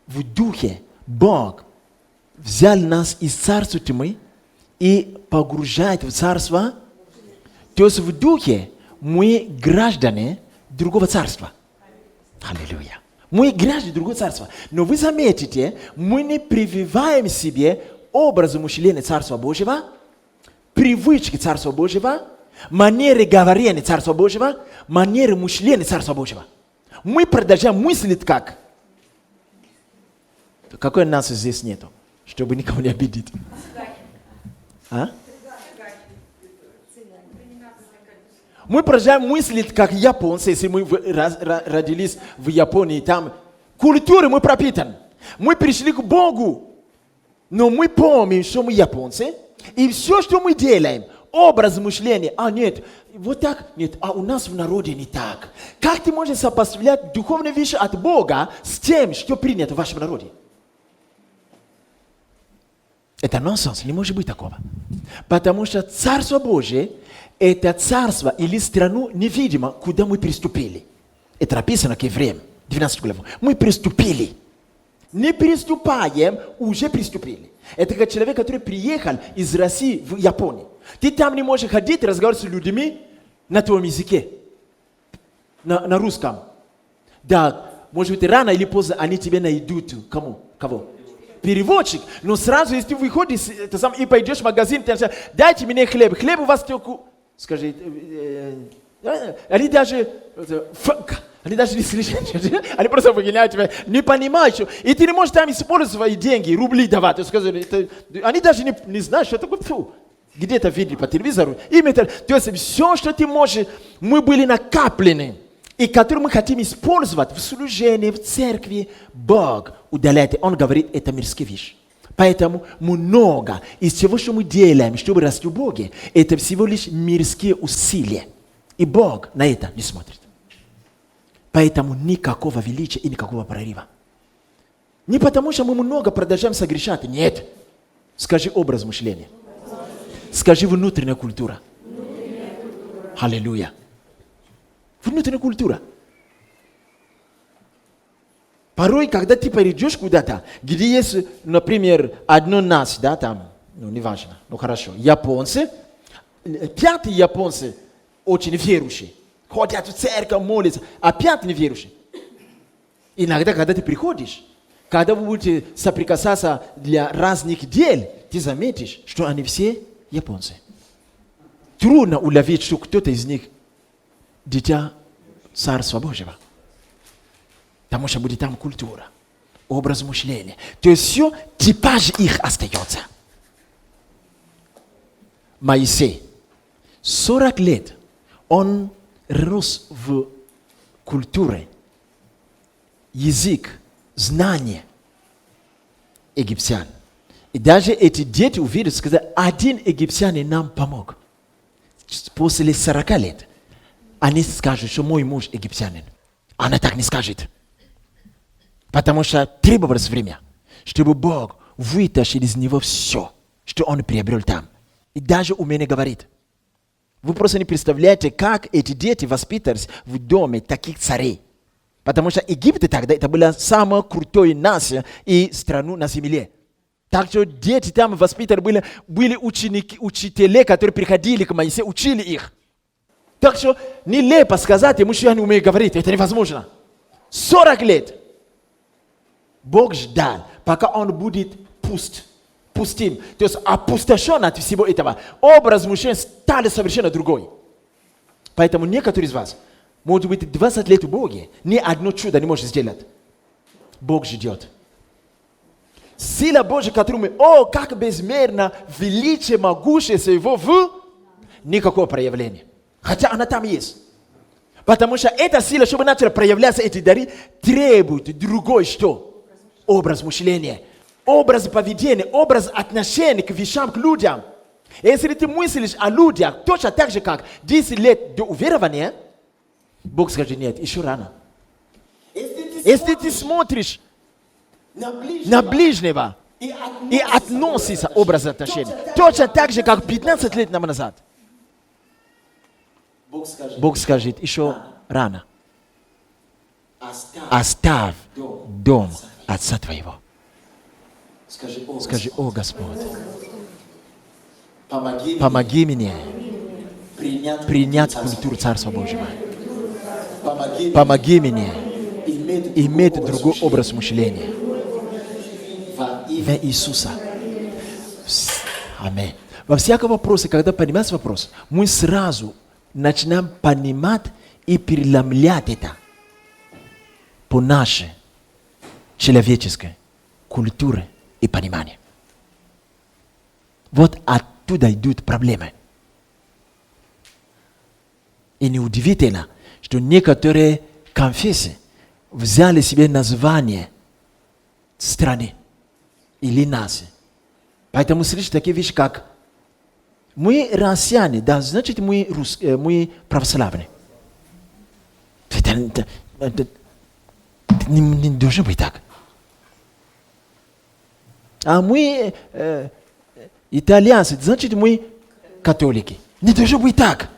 в духе, Бог взял нас из царства тьмы и погружает в царство. То есть в духе мы граждане другого царства. Аллилуйя. Мы граждане другого царства. Но вы заметите, мы не прививаем себе образ мышления Царства Божьего, привычки Царства Божьего, манеры говорения Царства Божьего, манеры мышления Царства Божьего. Мы продолжаем мыслить как? Какой нас здесь нету, чтобы никого не обидеть? А? Мы продолжаем мыслить как японцы, если мы родились в Японии, там культуры мы пропитаны. Мы пришли к Богу, но мы помним, что мы японцы, и все, что мы делаем, образ мышления, нет, вот так, нет, а у нас в народе не так. Как ты можешь сопоставлять духовные вещи от Бога с тем, что принято в вашем народе? Это нонсенс, не может быть такого. Потому что Царство Божие – это царство или страну невидимо, куда мы приступили. Это написано к Евреям, 12 главу. Мы приступили. Не приступаем, уже приступили. Это как человек, который приехал из России в Японию. Ты там не можешь ходить и разговаривать с людьми на твоем языке, на русском. Да, может быть, рано или поздно они тебе найдут. Кому? Кого? Переводчик. Но сразу, если ты выходишь и пойдешь в магазин, ты начинаешь, дайте мне хлеб. Хлеб у вас только... Скажи, они даже не слышат. Они просто выгоняют тебя. Не понимают, что... И ты не можешь там использовать свои деньги, рубли давать. Они даже не знают, что такое. Фу. Где-то видели по телевизору. То есть все, что ты можешь, мы были накоплены. И которые мы хотим использовать в служении, в церкви, Бог удаляет. Он говорит, это мирские вещи. Поэтому много из того, что мы делаем, чтобы расти в Боге, это всего лишь мирские усилия. И Бог на это не смотрит. Поэтому никакого величия и никакого прорыва. Не потому, что мы много продолжаем согрешать. Нет. Скажи образ мышления. Скажи внутренняя культура. Аллилуйя. Внутренняя культура. Порой, когда ты пойдешь куда-то, где есть, например, одно нас, да, там, неважно, хорошо, японцы, 5 японцы очень верующие, ходят в церковь, молятся, а 5 неверующие. Иногда, когда ты приходишь, когда вы будете соприкасаться для разных дел, ты заметишь, что они все японцы. Трудно уловить, что кто-то из них дитя Царства Божьего. Потому что будет там культура, образ мышления. То есть все, типаж их остается. Моисей, 40 лет, он рос в культуре, язык, знания египтян. И даже эти дети увидят, сказать, один египтянин нам помог. После 40 лет они скажут, что мой муж египтянин. Она так не скажет. Потому что требовалось время, чтобы Бог вытащил из него все, что он приобрел там. И даже у меня говорит. Вы просто не представляете, как эти дети воспитывались в доме таких царей. Потому что Египет тогда это была самая крутая нация и страну на земле. Так что дети там воспитаны были ученики, учителя, которые приходили к Моисею, учили их. Так что нелепо сказать ему, что я не умею говорить. Это невозможно. 40 лет. Бог ждал, пока он будет пустым. То есть опустошен от всего этого. Образ мужчин стал совершенно другой. Поэтому некоторые из вас, может быть, 20 лет в Боге, ни одно чудо не может сделать. Бог ждет. Сила Божья, которую мы, как безмерно величие, могущество его никакого проявления. Хотя она там есть. Потому что эта сила, чтобы начала проявляться эти дары, требует другой что? Образ мышления, образ поведения, образ отношения к вещам, к людям. Если ты мыслишь о людях точно так же, как 10 лет до уверования, Бог скажет, нет, еще рано. Если ты смотришь на ближнего и относишься к образу отношений, точно так же, как 15 лет назад, Бог скажет, еще рано. Оставь дом Отца твоего. Скажи, о Господь, помоги мне принять культуру Царства Божьего. Помоги мне иметь другой образ мышления. Во Иисуса. Аминь. Во всяком вопросе, когда понимаешь вопрос, мы сразу начинаем понимать и переломлять это по нашей человеческой культуре и пониманию. Вот оттуда идут проблемы. И неудивительно, что некоторые конфессии взяли себе название страны или нации. Поэтому слышишь такие вещи, как мы россияне, да, значит мы православные. Это не должно быть так. А мы итальянцы, значит мы католики. Не должно быть так.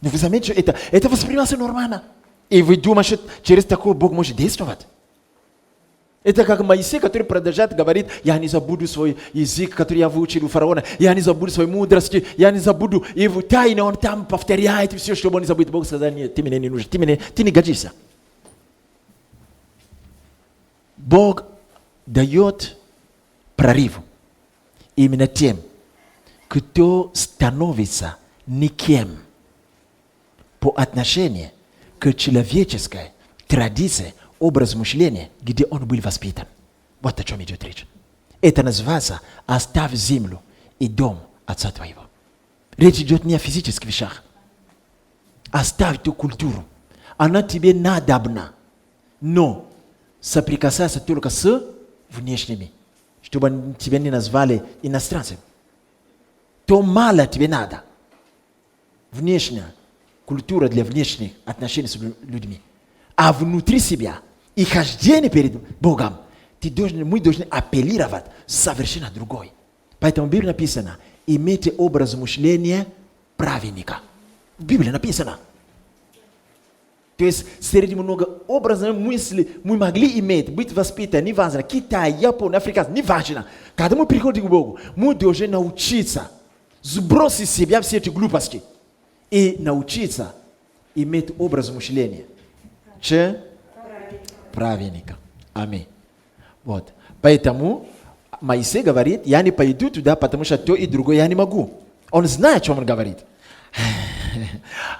Но вы заметите, это воспринимается нормально. И вы думаете, что через такое Бог может действовать? Это как Моисей, который продолжает говорить, я не забуду свой язык, который я выучил у фараона, я не забуду своей мудрости, я не забуду. И в тайне он там повторяет все, чтобы он не забыл. Бог сказал, нет, ты мне не нужен, ты не годишься. Бог дает прорыв именно тем, кто становится никем по отношению к человеческой традиции, образу мышления, где он был воспитан. Вот о чем идет речь. Это называется «оставь землю и дом отца твоего». Речь идет не о физических вещах. Оставь ту культуру. Она тебе надобна. Но соприкасайся только с внешними, чтобы тебя не назвали иностранцем. То мало тебе надо. Внешняя культура для внешних отношений с людьми. А внутри себя и хождение перед Богом мы должны апеллировать совершенно другой. Поэтому в Библии написано: имейте образ мышления праведника. В Библии написано. То есть среди много образов мыслей мы могли иметь, быть воспитаны, неважно, Китай, Япония, Африка, неважно. Когда мы приходим к Богу, мы должны научиться сбросить с себя все эти глупости и научиться иметь образ мышления праведника. Аминь. Вот. Поэтому Моисей говорит: я не пойду туда, потому что то и другое я не могу. Он знает, о чем он говорит.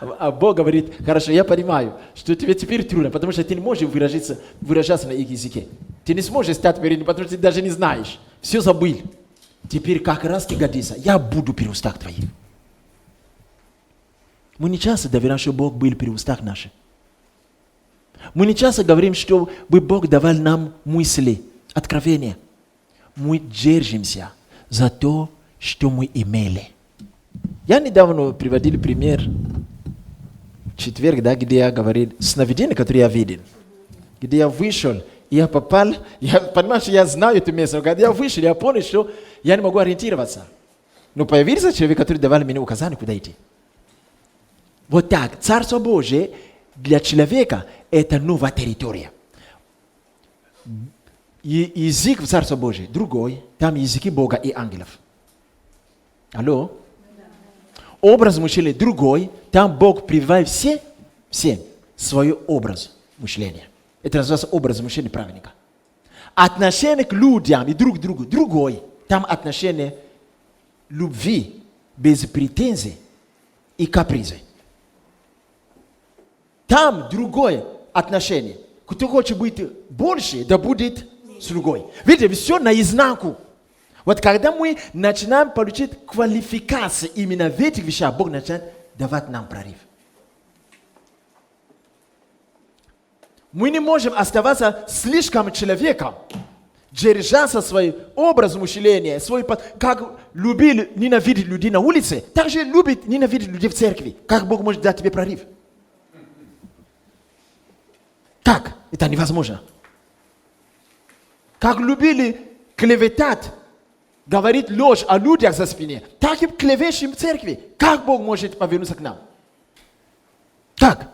А Бог говорит: хорошо, я понимаю, что тебе теперь трудно, потому что ты не можешь выражаться на их языке. Ты не сможешь стать верным, потому что ты даже не знаешь. Все забыл. Теперь как раз ты годится. Я буду при устах твоих. Мы не часто доверяем, что Бог был при устах наших. Мы не часто говорим, что Бог давал нам мысли, откровения. Мы держимся за то, что мы имели. Я недавно приводил пример, в четверг, да, где я говорил, сновидение, которое я видел. Где я вышел, и я попал, я понимаю, что я знаю это место, но когда я вышел, я понял, что я не могу ориентироваться. Но появился человек, который давал мне указания, куда идти. Вот так, Царство Божие для человека – это новая территория. Язык в Царстве Божьем другой, там языки Бога и ангелов. Алло? Образ мышления другой, там Бог прививает всем свой образ мышления. Это называется образ мышления праведника. Отношение к людям и друг к другу другой, там отношение любви без претензий и капризы. Там другое отношение. Кто хочет быть больше, да будет слугой. Видите, все наизнанку. Вот когда мы начинаем получить квалификации именно в этих вещах, Бог начинает давать нам прорыв. Мы не можем оставаться слишком человеком, держаться свой образ мышления, как любили ненавидеть людей на улице, так же любит ненавидеть людей в церкви. Как Бог может дать тебе прорыв? Как? Это невозможно. Как любили клеветать, говорить ложь о людях за спиной, так и клевещем в церкви. Как Бог может повернуться к нам? Как?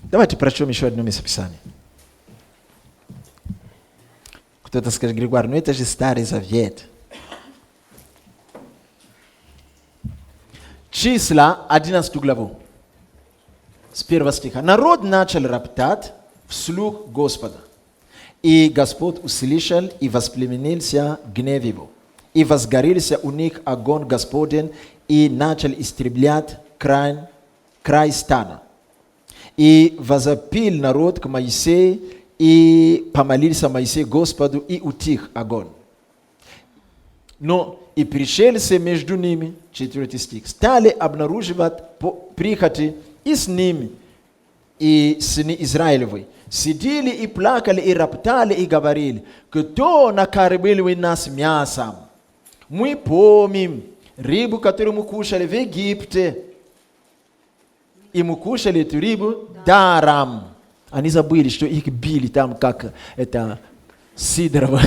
Давайте прочтем еще одно местописание. Кто-то скажет: Григорий, ну это же Старый Завет. Числа, 11 главу. С 1 стиха. Народ начал роптать вслух Господа. И Господь услышал и воспламенился гнев его. И возгорелся у них огонь Господень, и начал истреблять край стана. И возопил народ к Моисею, и помолился Моисей Господу, и утих огонь. Но и пришельцы между ними, 4 стих, стали обнаруживать прихоти и с ними, и сыны Израилевы. Сидели и плакали, и роптали, и говорили: кто накормил нас мясом? Мы помним рыбу, которую мы кушали в Египте. И мы кушали эту рыбу даром. Они забыли, что их били там, как это Сидорова.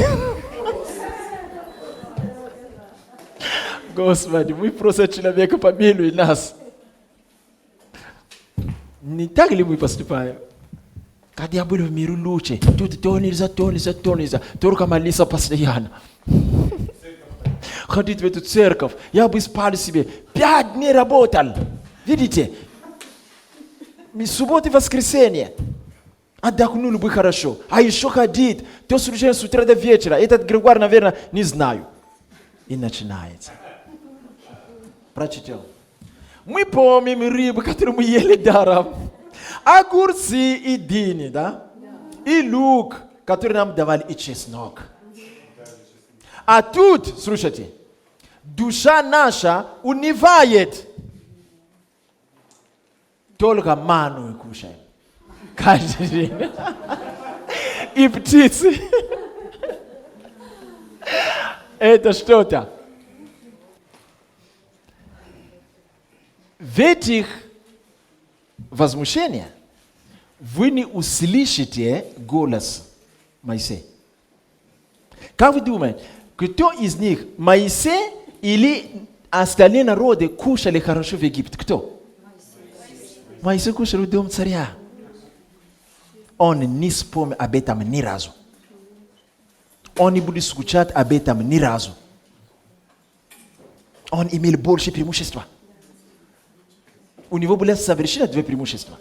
Господи, мы просто человека помилуй нас. Не так ли мы поступаем? Когда я был в миру лучше, тут то нельзя. Только молиться постоянно. Ходить в эту церковь. Я бы спал себе. 5 дней работал. Видите? Суббота и воскресенье. отдохнули бы хорошо. А еще ходить, то служение с утра до вечера. Этот Григорий, наверное, не знаю. И начинается. Прочитал. Мы помним рыбу, которую мы ели даром. Огурцы и дыни, да? И лук, который нам давали, и чеснок. А тут, слушайте, душа наша унывает. Только ману кушаем. Каждый день. И птицы. Это что-то. В этих возмущениях вы не услышите голос Моисея. Как вы думаете, кто из них, Моисей или остальные народы, кушали хорошо в Египте? Кто? Моисей кушал в дом царя. Он не вспомнил об этом ни разу. Он не будет скучать об этом ни разу. Он имел больше преимущества. У него были совершенно две преимущества.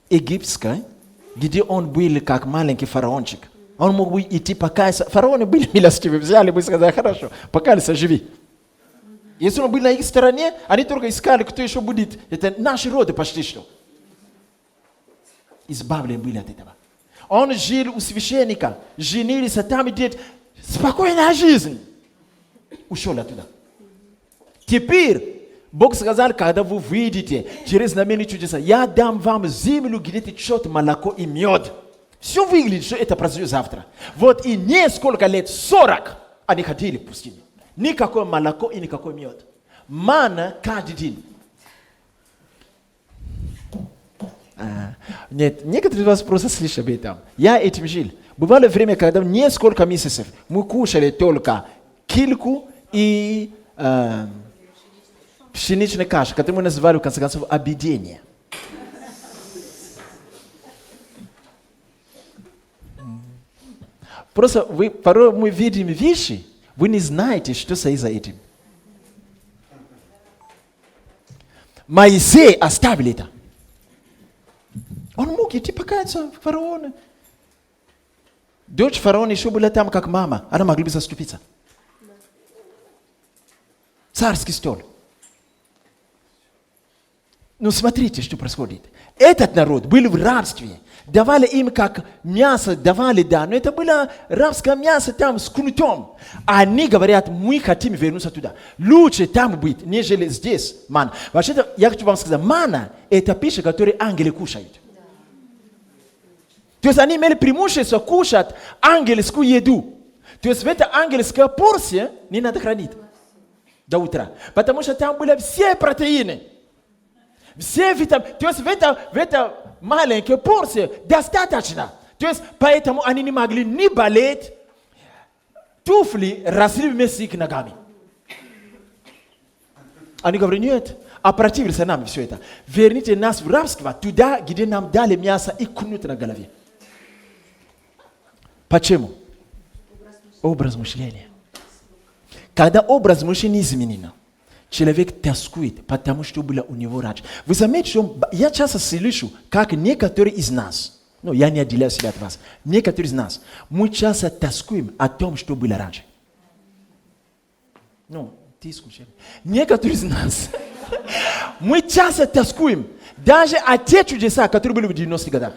Египетское, где он был как маленький фараончик. Он мог бы идти покаяться. Фараоны были милостивы, взяли бы и сказали, хорошо, покайся, живи. Если он был на их стороне, они только искали, кто еще будет. Это наши роды почти что. Избавлены были от этого. Он жил у священника, женились, а там идет спокойная жизнь. Ушел оттуда. Теперь Бог сказал, когда вы выйдете через знамения чудеса, я дам вам землю, где течет молоко и мед. Все выглядит, что это произойдет завтра. Вот и несколько лет, 40, они ходили в пустыне. Никакое молоко и никакой мед. Манна каждый день. Нет, некоторые из вас просто слышали об этом. Я этим жил. Бывало время, когда несколько месяцев мы кушали только кильку и пшеничную кашу, которую мы называли, в конце концов, объедение. Просто порой мы видим вещи, вы не знаете, что стоит за этим. Моисей оставил это. Он мог идти покаяться в фараона. Дочь фараона еще была там, как мама. Она могла бы заступиться. Царский стол. Ну смотрите, что происходит. Этот народ был в рабстве. Давали им как мясо, давали, да. Но это было рабское мясо там с кнутом. Они говорят, мы хотим вернуться туда. Лучше там быть, нежели здесь. Мана. Вообще-то, я хочу вам сказать, мана – это пища, которую ангелы кушают. То есть они имели преимущество кушать ангельскую еду. То есть в этой ангельской порции не надо хранить до утра. Потому что там были все протеины. Все витамины. То есть в этой маленькой порции достаточно. То есть поэтому они не могли ни болеть. Туфли росли вместе с их ногами. Они говорят, нет. А противились нам все это. Верните нас в рабство туда, где нам дали мясо и кнут на голове. Почему? Образ мышления. Когда образ мышления изменен, человек тоскует, потому что было у него раньше. Вы заметите, что я часто слышу, как некоторые из нас, ну я не отделяю себя от вас, некоторые из нас, мы часто тоскуем о том, что было раньше. Ну, ты скучаешь. Некоторые из нас, мы часто тоскуем даже о тех чудесах, которые были в 90-х годах.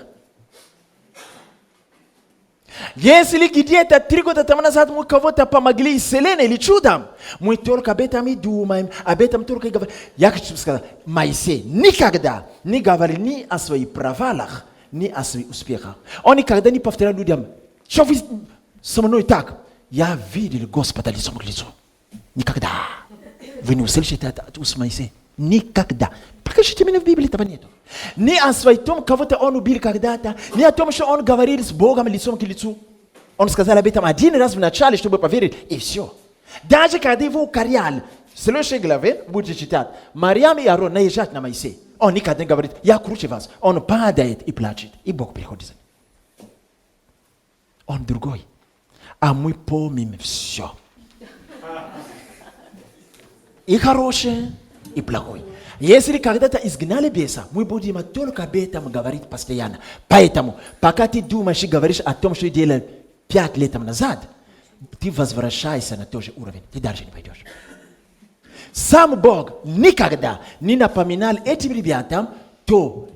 Если где-то 3 года тому назад мы кого-то помогли исцелением или чудом, мы только об этом и думаем, об этом только и говорим. Я хочу сказать, Моисей никогда не говорил ни о своих провалах, ни о своих успехах. Он никогда не повторял людям, что вы со мной так? Я видел Господа лицом к лицу. Никогда. Вы не услышите это от уст Моисея. Никогда. Покажите мне в Библии, этого нету. Не о своем, кого-то он убил когда-то, не о том, что он говорил с Богом лицом к лицу. Он сказал об этом один раз в начале, чтобы поверить, и все. Даже когда его укоряли, в следующей главе будете читать, Марьям и Аарон наезжают на Моисея. Он никогда не говорит, я круче вас. Он падает и плачет, и Бог приходит за ним. Он другой. А мы помним все. И хорошее, и плохое. Если когда-то изгнали беса, мы будем только об этом говорить постоянно. Поэтому, пока ты думаешь и говоришь о том, что делал 5 лет назад, ты возвращайся на тот же уровень, ты дальше не пойдешь. Сам Бог никогда не напоминал этим ребятам то,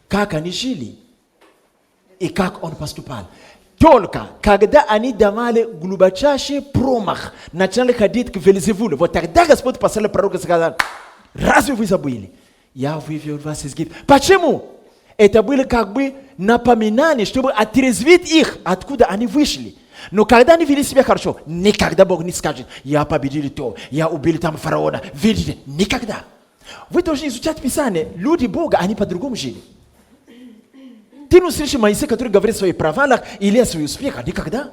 как они жили и как Он поступал. Только когда они давали глубочайший промах, начали ходить к Вельзевулу, вот тогда Господь послал пророка и сказал: разве вы забыли? Я вывел вас из Египта. Почему? Это было как бы напоминание, чтобы отрезвить их, откуда они вышли. Но когда они вели себя хорошо, никогда Бог не скажет: я победил то, я убил там фараона. Видите? Никогда. Вы должны изучать Писание. Люди Бога, они по-другому жили. Ты не слышишь Моисея, который говорит о своих провалах или о своих успехах? Никогда.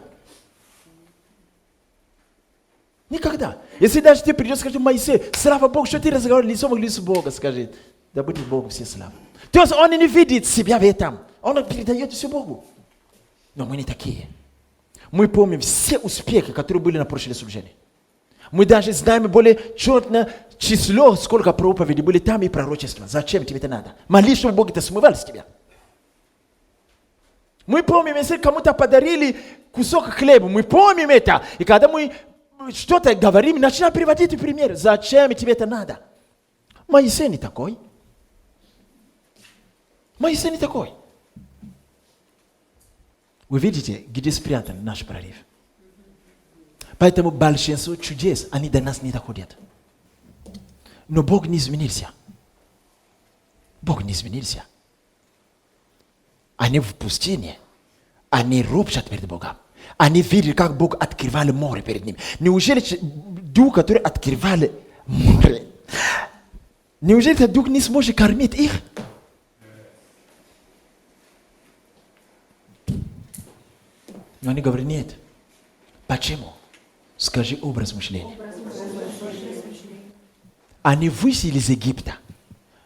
Никогда. Если даже ты придешь и скажешь: Моисей, слава Богу, что ты разговаривал лицом к лицу Бога, скажи: да будет Богу все слава. То есть он не видит себя в этом. Он передает все Богу. Но мы не такие. Мы помним все успехи, которые были на прошлом служении. Мы даже знаем более четно число, сколько проповедей были там и пророчества. Зачем тебе это надо? Молись, чтобы Бог это смывал с тебя. Мы помним, если кому-то подарили кусок хлеба, мы помним это. И когда мы что-то говорим, начинаем приводить пример. Зачем тебе это надо? Моисей не такой. Моисей не такой. Вы видите, где спрятан наш прорыв. Поэтому большинство чудес, они до нас не доходят. Но Бог не изменился. Бог не изменился. Они в пустыне. Они ропщат перед Богом. Они видели, как Бог открывал море перед ним. Неужели Дух, который открывал море, неужели этот Дух не сможет кормить их? Но они говорят: нет. Почему? Скажи образ мышления. Они вышли из Египта,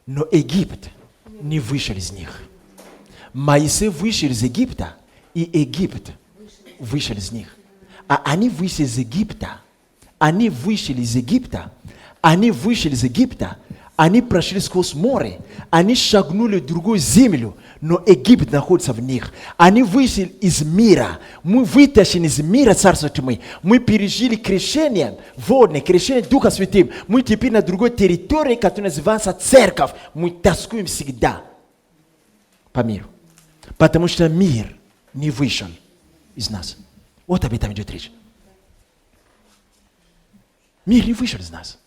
но Египет не вышел из них. Моисей вышел из Египта, и Египет вышел из них. А они вышли из Египта, они вышли из Египта, они вышли из Египта, они прошли сквозь море, они шагнули в другую землю, но Египет находится в них. Они вышли из мира, мы вытащены из мира царства тьмы, мы пережили крещение водное, крещение Духа Святым, мы теперь на другой территории, которая называется церковь, мы тоскуем всегда по миру. Потому что мир не вышел из нас. Вот об этом идет речь. Мир не вышел из нас.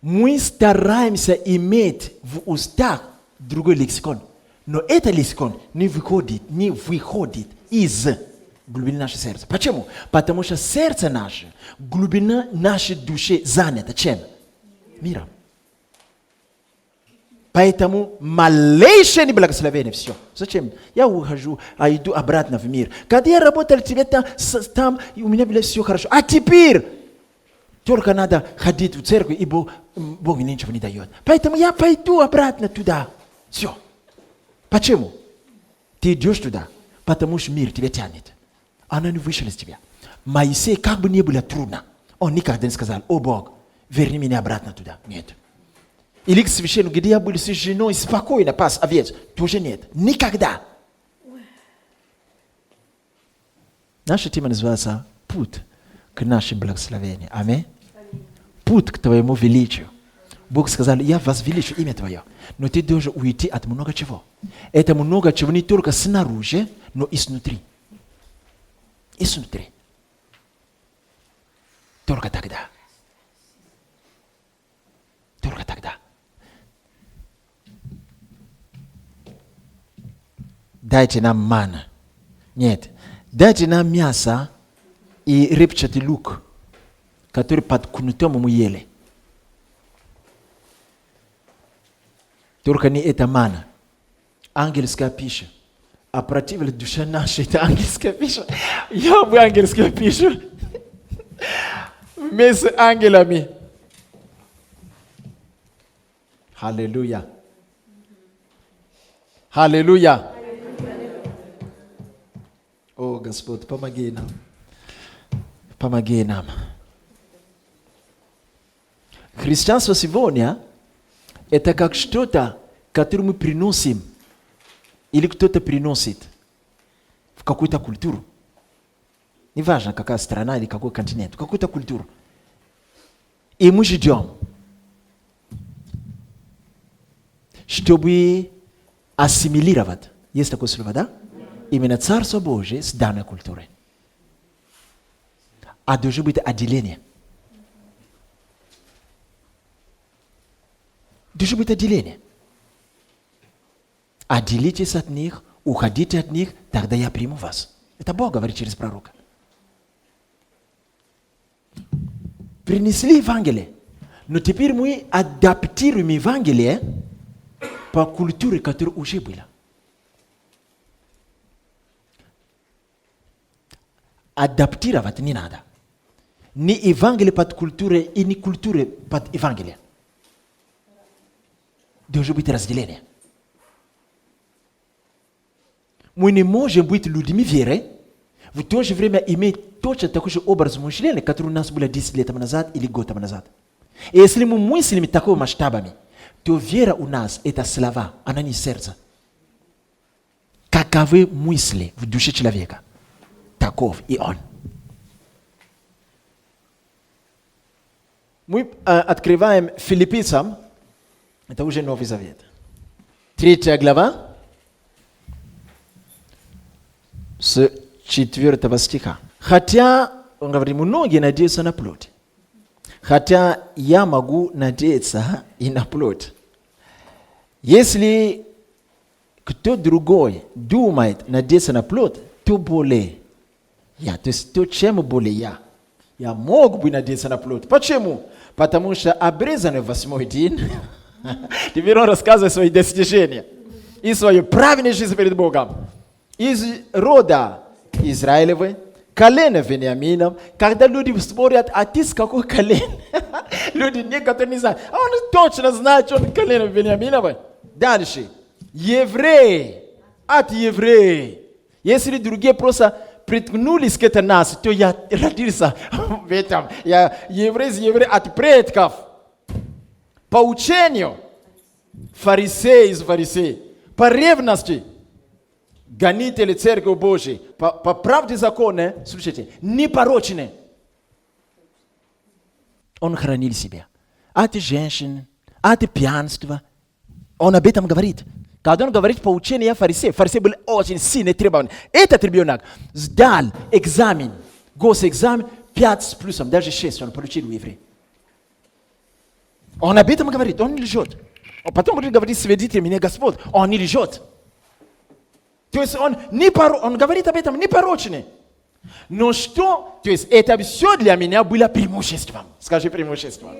Мы стараемся иметь в устах другой лексикон. Но этот лексикон не выходит из глубины нашего сердца. Почему? Потому что сердце наше, глубина нашей души занята чем? Миром. Поэтому малейшее неблагословение, все. Зачем? Я ухожу, а иду обратно в мир. Когда я работал тебе там, и у меня было все хорошо. А теперь только надо ходить в церковь, и Бог мне ничего не дает. Поэтому я пойду обратно туда. Все. Почему? Ты идешь туда, потому что мир тебя тянет. Она не вышла из тебя. Моисей, как бы ни было трудно, он никогда не сказал: о Бог, верни меня обратно туда. Нет. Или к священнику, где я был с женой, спокойно пас овец. Тоже нет. Никогда. Наша тема называется «Путь к нашим благословениям». Аминь. Путь к твоему величию. Бог сказал: я возвеличу имя твое. Но ты должен уйти от много чего. Это много чего не только снаружи, но и снутри. И снутри. Только тогда. Только тогда. Дайте нам манна. Нет. Дайте нам мясо и репчатый лук, который под кнутом мы ели. Только не это манна. Ангельская пища. А противная душа наша — это ангельская пища. Я бы ангельскую пищу. Вместе с ангелами. Аллилуйя. Аллилуйя. О, Господь, помоги нам. Помоги нам. Христианство сегодня Это как что-то, которое мы приносим, или кто-то приносит в какую-то культуру. Неважно, какая страна или какой континент, в какую-то культуру. И мы ждем, чтобы ассимилировать, есть такое слово, да? Именно Царство Божие с данной культурой. А должно быть отделение. Должно быть отделение. Отделитесь от них, уходите от них, тогда я приму вас. Это Бог говорит через пророка. Принесли Евангелие, но теперь мы адаптируем Евангелие по культуре, которая уже была. Адаптировать не надо. Не Евангелие под культуру и не культура под Евангелие. Должно быть разделение. Мы не можем быть людьми веры, в то же время иметь точно такой же образ мышления, который у нас был 10 лет назад или год тому И если мы мыслим такими масштабами, то вера у нас – это слова, она не сердце. Каковы мысли в душе человека, таков и он. Мы открываем Филиппийцам, это уже Новый Завет. 3 глава, с 4 стиха. Хотя, он говорит, многие надеются на плоть. Хотя я могу надеяться и на плоть. Если кто другой думает надеяться на плоть, то более я. То есть, то чем более я. Я мог бы надеяться на плоть. Почему? Потому что обрезанный в 8-й день, теперь он рассказывает свои достижения и свою правильную жизнь перед Богом. Из рода Израилевы, колена Вениамина, когда люди спорят, а ты с какой колен? Люди некоторые не знают. А он точно знает, что он колено Вениаминова. Дальше. Евреи. От евреев. Если другие просто приткнулись к этому нас, то я родился в этом. Я еврей от предков. По учению. Фарисей из фарисеев. По ревности. Гонители Церкви Божьей, по правде закона, слушайте, непорочны. Он хранил себя от женщин, от пьянства. Он об этом говорит. Когда он говорит по учению фарисеев, фарисеи были очень сильно требованы. Этот ребенок сдал экзамен, госэкзамен, 5 с плюсом, даже 6 он получил у евреев. Он об этом говорит, он не лжет. Потом будет говорить свидетель меня Господь, он не лжет. То есть он говорит об этом непорочный. Но что? То есть это все для меня было преимуществом. Скажи преимуществом.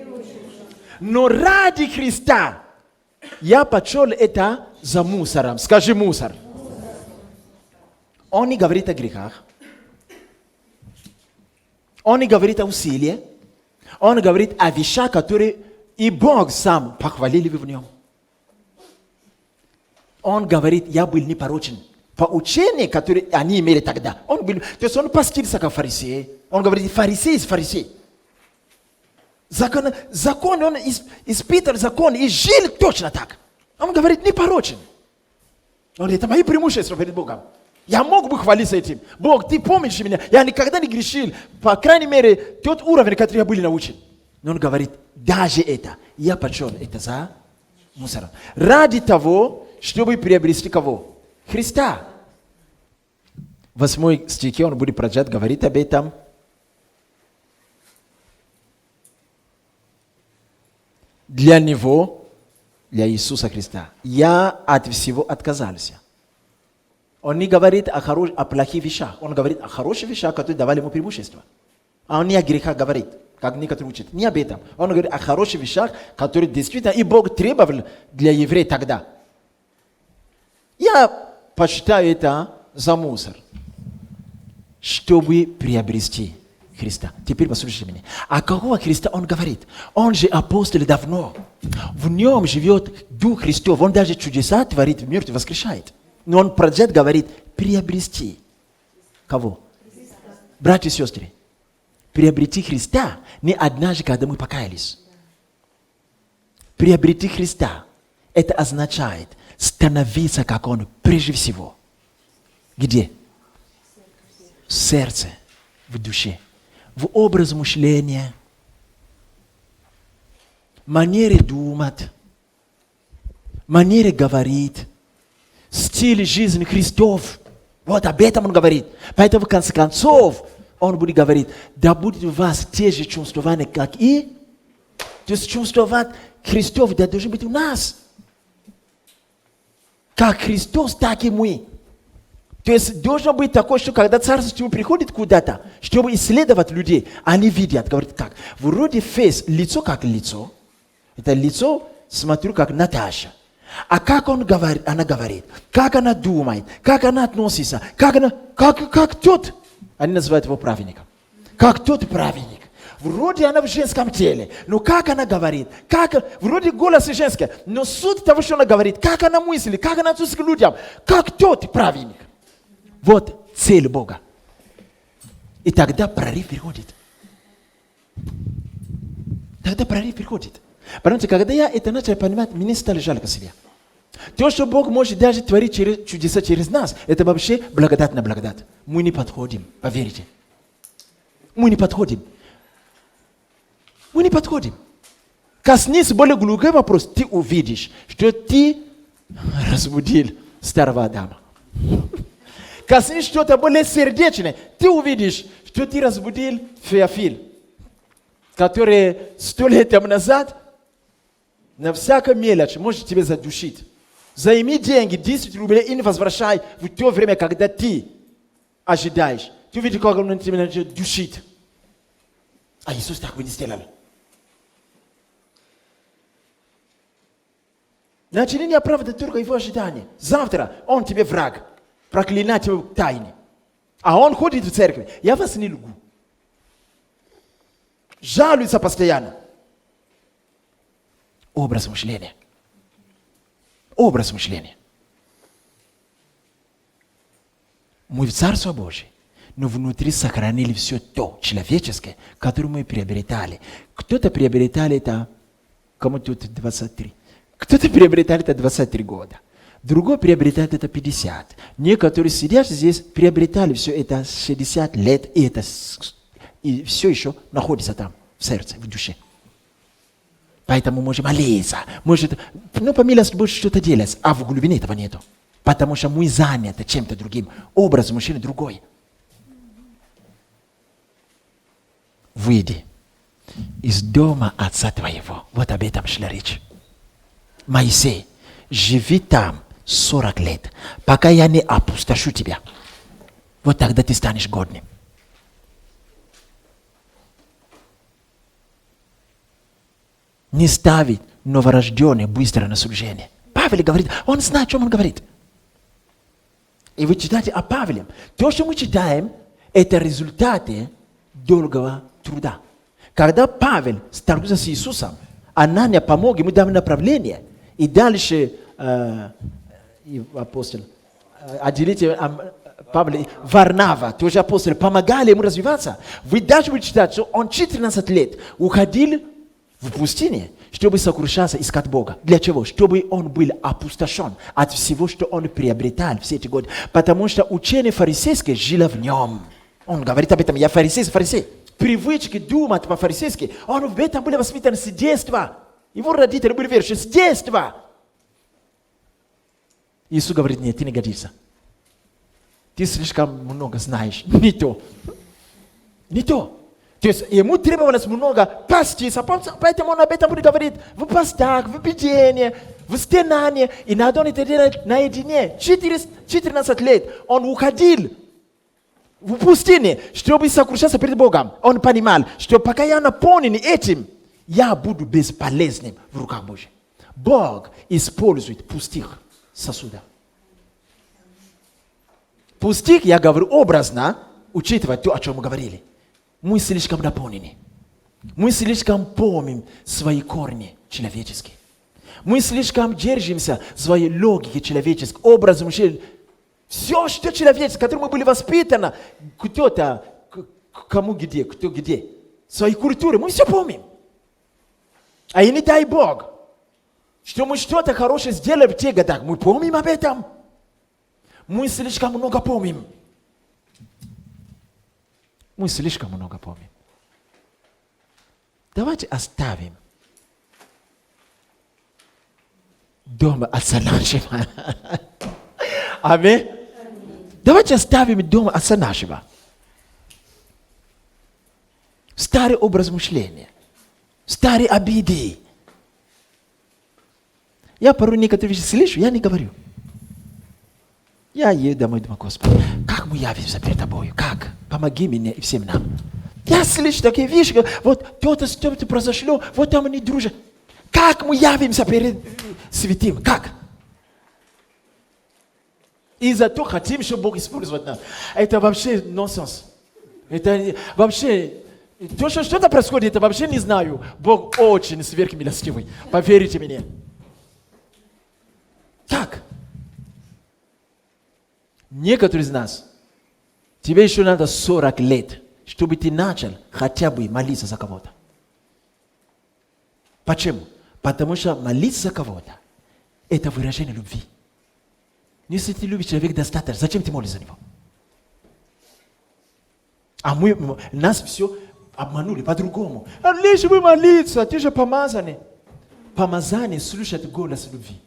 Но ради Христа я почел это за мусором. Скажи мусор. Он не говорит о грехах. Он не говорит о усилии. Он говорит о вещах, которые и Бог сам похвалили в нем. Он говорит, я был непорочен. По учению, которое они имели тогда. То есть он постился как фарисей. Он говорит, фарисей из фарисей. Закон, он испытал закон и жил точно так. Он говорит, непорочен. Он говорит, это мои преимущества перед Богом. Я мог бы хвалиться этим. Бог, ты помнишь меня, я никогда не грешил. По крайней мере, тот уровень, который я был научен. Но он говорит, даже это, я почел это за мусором. Ради того, чтобы приобрести кого? Христа. В 8 стихе он будет продолжать говорить об этом. Для Него, для Иисуса Христа, я от всего отказался. Он не говорит о плохих вещах, он говорит о хороших вещах, которые давали ему преимущество. А он не о грехах говорит, как некоторые учат. Не об этом. Он говорит о хороших вещах, которые действительно и Бог требовал для евреев тогда. Я посчитаю это за мусор, чтобы приобрести Христа. Теперь послушайте меня. А какого Христа он говорит? Он же апостол давно. В нем живет Дух Христов. Он даже чудеса творит, мертвых воскрешает. Но он продолжает говорить, приобрести. Кого? Христа. Братья и сестры, приобрети Христа не однажды, когда мы покаялись. приобрети Христа, это означает становиться, как Он прежде всего. Где? В сердце, в душе, в образ мышления, манере думать, манере говорить, стиль жизни Христов. Вот об этом Он говорит. Поэтому, в конце концов, Он будет говорить, да будет у вас те же чувствования, как и. То есть чувствовать Христов, да должен быть у нас. Как Христос, так и мы. То есть должно быть такое, что когда Царство приходит куда-то, чтобы исследовать людей, они видят, говорят, как? Вроде фейс, лицо как лицо. Это лицо, смотрю, как Наташа. А как она говорит, как она думает, как она относится, как тот, они называют его праведником, как тот праведник. Вроде она в женском теле, но как она говорит, вроде голос женский, но суть того, что она говорит, как она мыслит, как она относится к людям, как тот праведник. Вот цель Бога. И тогда прорыв приходит. Понимаете, когда я это начал понимать, мне стало жалко себя. То, что Бог может даже творить чудеса через нас, это вообще благодать на благодать. Мы не подходим, поверьте. Мы не подходим. Коснись более глубокий вопрос, ты увидишь, что ты разбудил старого Адама. Коснись что-то более сердечное, ты увидишь, что ты разбудил Феофил, который 100 лет назад на всякой мелочи может тебя задушить. Займи деньги, 10 рублей и не возвращай в то время, когда ты ожидаешь. Ты увидишь, как он тебя начнет душить. А Иисус так бы не сделал. Начали не оправдать только его ожидания. Завтра он тебе враг. Проклинать его в тайне. А он ходит в церковь. Я вас не люблю. Жалуется постоянно. Образ мышления. Мы в Царство Божие, но внутри сохранили все то человеческое, которое мы приобретали. Кто-то приобретали это, кому тут 23. Кто-то приобретали это 23 года. Другой приобретает это 50. Некоторые сидят здесь, приобретали все это 60 лет, и все еще находится там, в сердце, в душе. Поэтому можем молиться, по милости больше что-то делать, а в глубине этого нету. Потому что мы заняты чем-то другим. Образ мужчины другой. Выйди из дома отца твоего. Вот об этом шла речь. Моисей, живи там 40 лет, пока я не опустошу тебя. Вот тогда ты станешь годным. Не ставить новорожденные быстро на служение. Павел говорит, он знает, о чем он говорит. И вы читаете о Павле. То, что мы читаем, это результаты долгого труда. Когда Павел столкнулся с Иисусом, Анания помог ему дать направление. И дальше апостол, отделите Павла, Варнава, тоже апостол, помогали ему развиваться. Вы даже будете читать, что он 14 лет уходил в пустыне, чтобы сокрушаться, искать Бога. Для чего? Чтобы он был опустошен от всего, что он приобретал все эти годы. Потому что учение фарисейское жило в нем. Он говорит об этом, я фарисей. Привычки думать по-фарисейски, он в этом был воспитан с детства. Его родители были верующие с детства. Иисус говорит, нет, ты не годишься. Ты слишком много знаешь. Не то. То есть ему требовалось много поститься, поэтому он об этом будет говорить в постах, в бдении, в стенании. И надо он это делать наедине. 14 лет он уходил в пустыне, чтобы сокрушаться перед Богом. Он понимал, что пока я наполнен этим, я буду бесполезным в руках Божьих. Бог использует пустых сосудов. Пустых, я говорю образно, учитывая то, о чем мы говорили. Мы слишком наполнены. Мы слишком помним свои корни человеческие. Мы слишком держимся своей логики человеческой, образом мышления. Все, что человеческое, которым мы были воспитаны, кто-то, кому где, кто где, своей культуры, мы все помним. А и не дай Бог, что мы что-то хорошее сделали в те годы. Мы помним об этом. Мы слишком много помним. Мы слишком много помним. Давайте оставим дома отца нашего. Аминь. Давайте оставим дома отца нашего. Старый образ мышления. Старые обиды. Я порой некоторые вещи слышу, я не говорю. Я еду домой, думаю, Господи, как мы явимся перед Тобою? Как? Помоги мне и всем нам. Я слышу такие вещи, вот то-то с тем-то произошло, вот там они дружат. Как мы явимся перед святым? Как? И зато хотим, чтобы Бог использовал нас. Это вообще нонсенс. Это вообще... То, что что-то происходит, это вообще не знаю. Бог очень сверхмилостивый. Поверьте мне. Как? Некоторые из нас, тебе еще надо 40 лет, чтобы ты начал хотя бы молиться за кого-то. Почему? Потому что молиться за кого-то – это выражение любви. Если ты любишь человека достаточно, зачем ты молишься за него? А нас все обманули по-другому. А лишь бы молиться, ты же помазанный. Помазание слушает голос любви.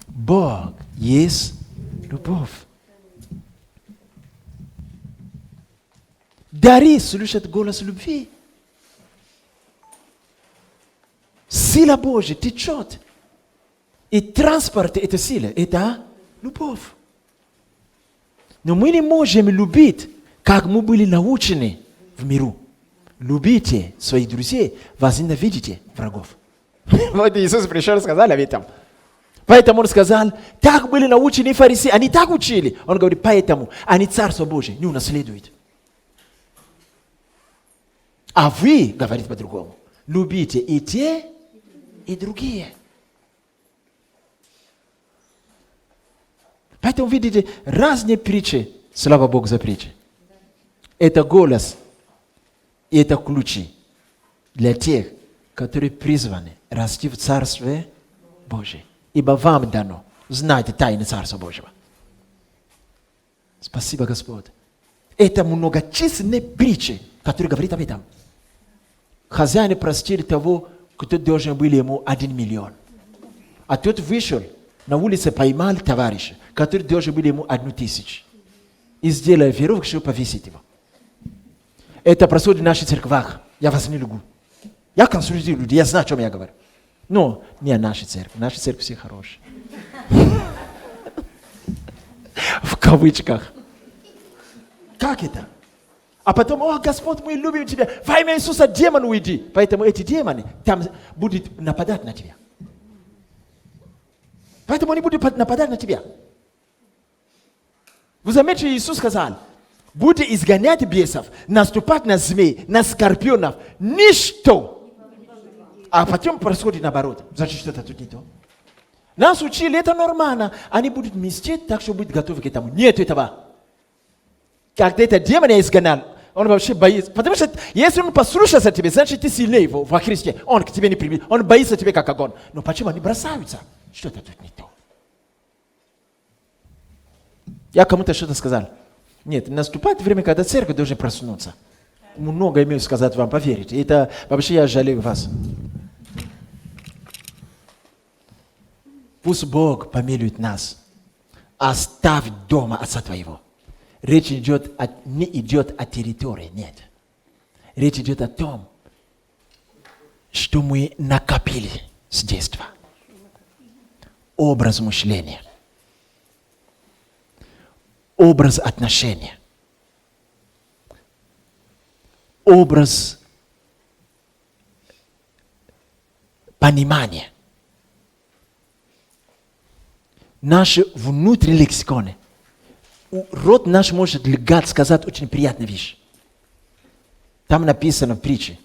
Бог есть любовь. Дари слушает голос любви. Сила Божья течет. И транспорт этой силы – это любовь. Но мы не можем любить, как мы были научены в миру. Любите своих друзей, возненавидите врагов. Вот Иисус пришел и сказал об этом. Поэтому он сказал, так были научены фарисеи, они так учили. Он говорит, поэтому они Царство Божие не унаследуют. А вы, говорит по-другому, любите и те, и другие. Поэтому, видите, разные притчи, слава Богу за притчи. Это голос, и это ключи для тех, которые призваны расти в Царстве Божьем. Ибо вам дано знать тайны Царства Божьего. Спасибо, Господь. Это многочисленные притчи, которые говорят об этом. Хозяин простил того, кто должен был ему 1 миллион. А тот вышел на улице, поймал товарища, который должен был ему 1000. И сделал веревку, чтобы повесить его. Это происходит в наших церквах. Я вас не люблю. Я консультирую людей, я знаю, о чем я говорю. Но не о нашей церкви. Наши церкви все хорошие. В кавычках. Как это? А потом, о, Господь, мы любим Тебя. Во имя Иисуса, демон уйди. Поэтому эти демоны там будут нападать на тебя. Поэтому они будут нападать на тебя. Вы заметили, Иисус сказал, будете изгонять бесов, наступать на змей, на скорпионов, ничто. А потом происходит наоборот. Значит, что-то тут не то. Нас учили, это нормально. Они будут мстить, так что будут готовы к этому. Нет этого. Когда это демон изгонял, он вообще боится. Потому что если он послушается тебе, значит, ты сильнее его во Христе. Он к тебе не прибежит. Он боится тебя как огонь. Но почему они бросаются? Что-то тут не то. Я кому-то что-то сказал. Нет, наступает время, когда церковь должна проснуться. Много имею сказать вам, поверите. Это вообще я жалею вас. Пусть Бог помилует нас. Оставь дома отца твоего. Речь не идет о территории, нет. Речь идет о том, что мы накопили с детства. Образ мышления. Образ отношения. Образ понимания. Наши внутренние лексиконы. Род наш может лгать, сказать очень приятную вещь. Там написано в притче.